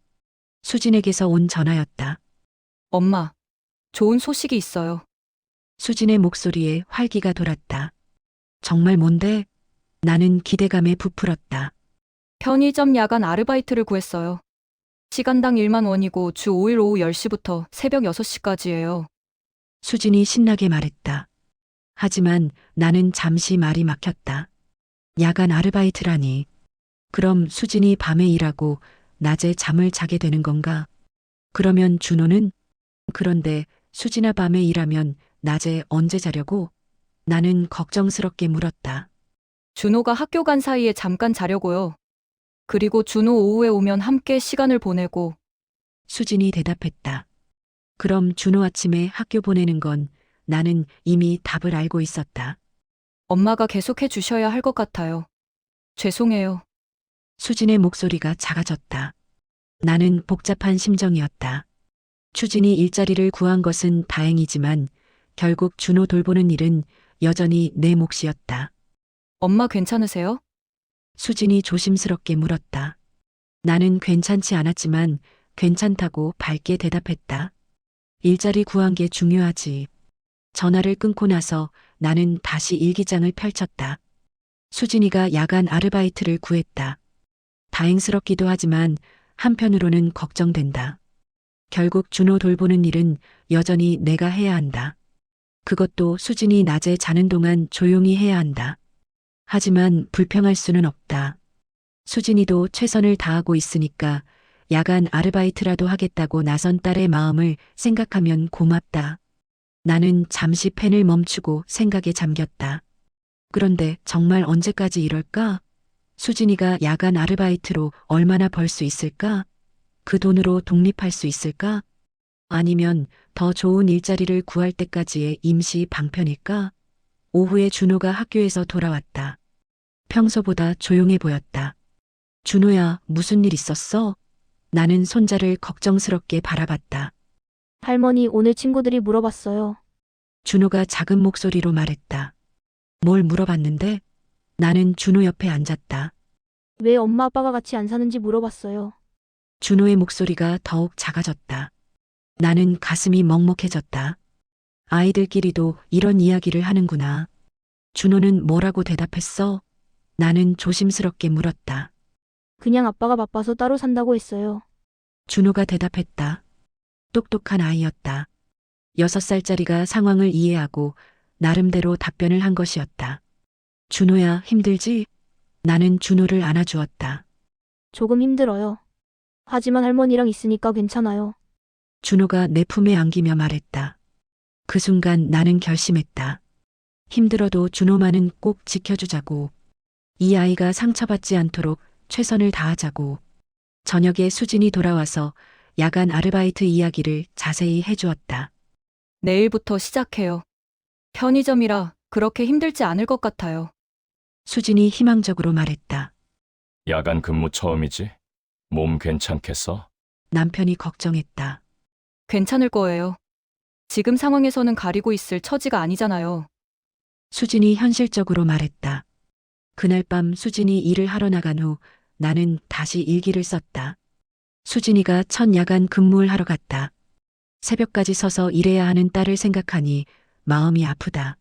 수진에게서 온 전화였다. 엄마, 좋은 소식이 있어요. 수진의 목소리에 활기가 돌았다. 정말 뭔데? 나는 기대감에 부풀었다. 편의점 야간 아르바이트를 구했어요. 시간당 1만 원이고 주 5일 오후 10시부터 새벽 6시까지예요. 수진이 신나게 말했다. 하지만 나는 잠시 말이 막혔다. 야간 아르바이트라니. 그럼 수진이 밤에 일하고 낮에 잠을 자게 되는 건가? 그러면 준호는? 그런데 수진아 밤에 일하면 낮에 언제 자려고? 나는 걱정스럽게 물었다. 준호가 학교 간 사이에 잠깐 자려고요. 그리고 준호 오후에 오면 함께 시간을 보내고. 수진이 대답했다. 그럼 준호 아침에 학교 보내는 건 나는 이미 답을 알고 있었다. 엄마가 계속해 주셔야 할 것 같아요. 죄송해요. 수진의 목소리가 작아졌다. 나는 복잡한 심정이었다. 추진이 일자리를 구한 것은 다행이지만 결국 준호 돌보는 일은 여전히 내 몫이었다. 엄마 괜찮으세요? 수진이 조심스럽게 물었다. 나는 괜찮지 않았지만 괜찮다고 밝게 대답했다. 일자리 구한 게 중요하지. 전화를 끊고 나서 나는 다시 일기장을 펼쳤다. 수진이가 야간 아르바이트를 구했다. 다행스럽기도 하지만 한편으로는 걱정된다. 결국 준호 돌보는 일은 여전히 내가 해야 한다. 그것도 수진이 낮에 자는 동안 조용히 해야 한다. 하지만 불평할 수는 없다. 수진이도 최선을 다하고 있으니까 야간 아르바이트라도 하겠다고 나선 딸의 마음을 생각하면 고맙다. 나는 잠시 펜을 멈추고 생각에 잠겼다. 그런데 정말 언제까지 이럴까? 수진이가 야간 아르바이트로 얼마나 벌 수 있을까? 그 돈으로 독립할 수 있을까? 아니면 더 좋은 일자리를 구할 때까지의 임시 방편일까? 오후에 준호가 학교에서 돌아왔다. 평소보다 조용해 보였다. 준호야, 무슨 일 있었어? 나는 손자를 걱정스럽게 바라봤다. 할머니, 오늘 친구들이 물어봤어요. 준호가 작은 목소리로 말했다. 뭘 물어봤는데? 나는 준호 옆에 앉았다. 왜 엄마 아빠가 같이 안 사는지 물어봤어요. 준호의 목소리가 더욱 작아졌다. 나는 가슴이 먹먹해졌다. 아이들끼리도 이런 이야기를 하는구나. 준호는 뭐라고 대답했어? 나는 조심스럽게 물었다. 그냥 아빠가 바빠서 따로 산다고 했어요. 준호가 대답했다. 똑똑한 아이였다. 6살짜리가 상황을 이해하고 나름대로 답변을 한 것이었다. 준호야, 힘들지? 나는 준호를 안아주었다. 조금 힘들어요. 하지만 할머니랑 있으니까 괜찮아요. 준호가 내 품에 안기며 말했다. 그 순간 나는 결심했다. 힘들어도 준호만은 꼭 지켜주자고. 이 아이가 상처받지 않도록 최선을 다하자고. 저녁에 수진이 돌아와서 야간 아르바이트 이야기를 자세히 해주었다. 내일부터 시작해요. 편의점이라 그렇게 힘들지 않을 것 같아요. 수진이 희망적으로 말했다. 야간 근무 처음이지? 몸 괜찮겠어? 남편이 걱정했다. 괜찮을 거예요. 지금 상황에서는 가리고 있을 처지가 아니잖아요. 수진이 현실적으로 말했다. 그날 밤 수진이 일을 하러 나간 후 나는 다시 일기를 썼다. 수진이가 첫 야간 근무를 하러 갔다. 새벽까지 서서 일해야 하는 딸을 생각하니 마음이 아프다.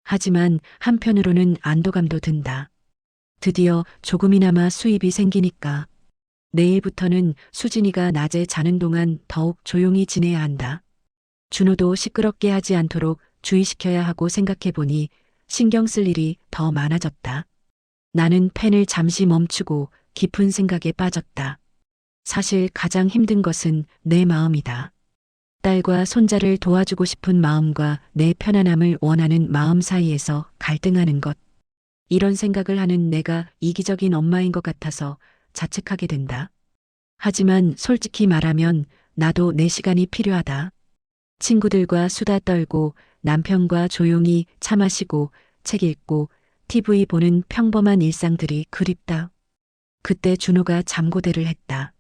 하지만 한편으로는 안도감도 든다. 드디어 조금이나마 수입이 생기니까. 내일부터는 수진이가 낮에 자는 동안 더욱 조용히 지내야 한다. 준호도 시끄럽게 하지 않도록 주의시켜야 하고 생각해보니 신경 쓸 일이 더 많아졌다. 나는 펜을 잠시 멈추고 깊은 생각에 빠졌다. 사실 가장 힘든 것은 내 마음이다. 딸과 손자를 도와주고 싶은 마음과 내 편안함을 원하는 마음 사이에서 갈등하는 것. 이런 생각을 하는 내가 이기적인 엄마인 것 같아서 자책하게 된다. 하지만 솔직히 말하면 나도 내 시간이 필요하다. 친구들과 수다 떨고 남편과 조용히 차 마시고 책 읽고 TV 보는 평범한 일상들이 그립다. 그때 준호가 잠고대를 했다.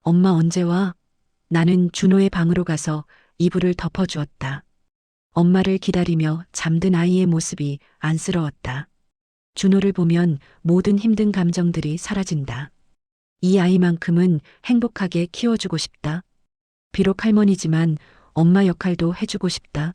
엄마 언제 와? 나는 준호의 방으로 가서 이불을 덮어주었다. 엄마를 기다리며 잠든 아이의 모습이 안쓰러웠다. 준호를 보면 모든 힘든 감정들이 사라진다. 이 아이만큼은 행복하게 키워주고 싶다. 비록 할머니지만 엄마 역할도 해주고 싶다.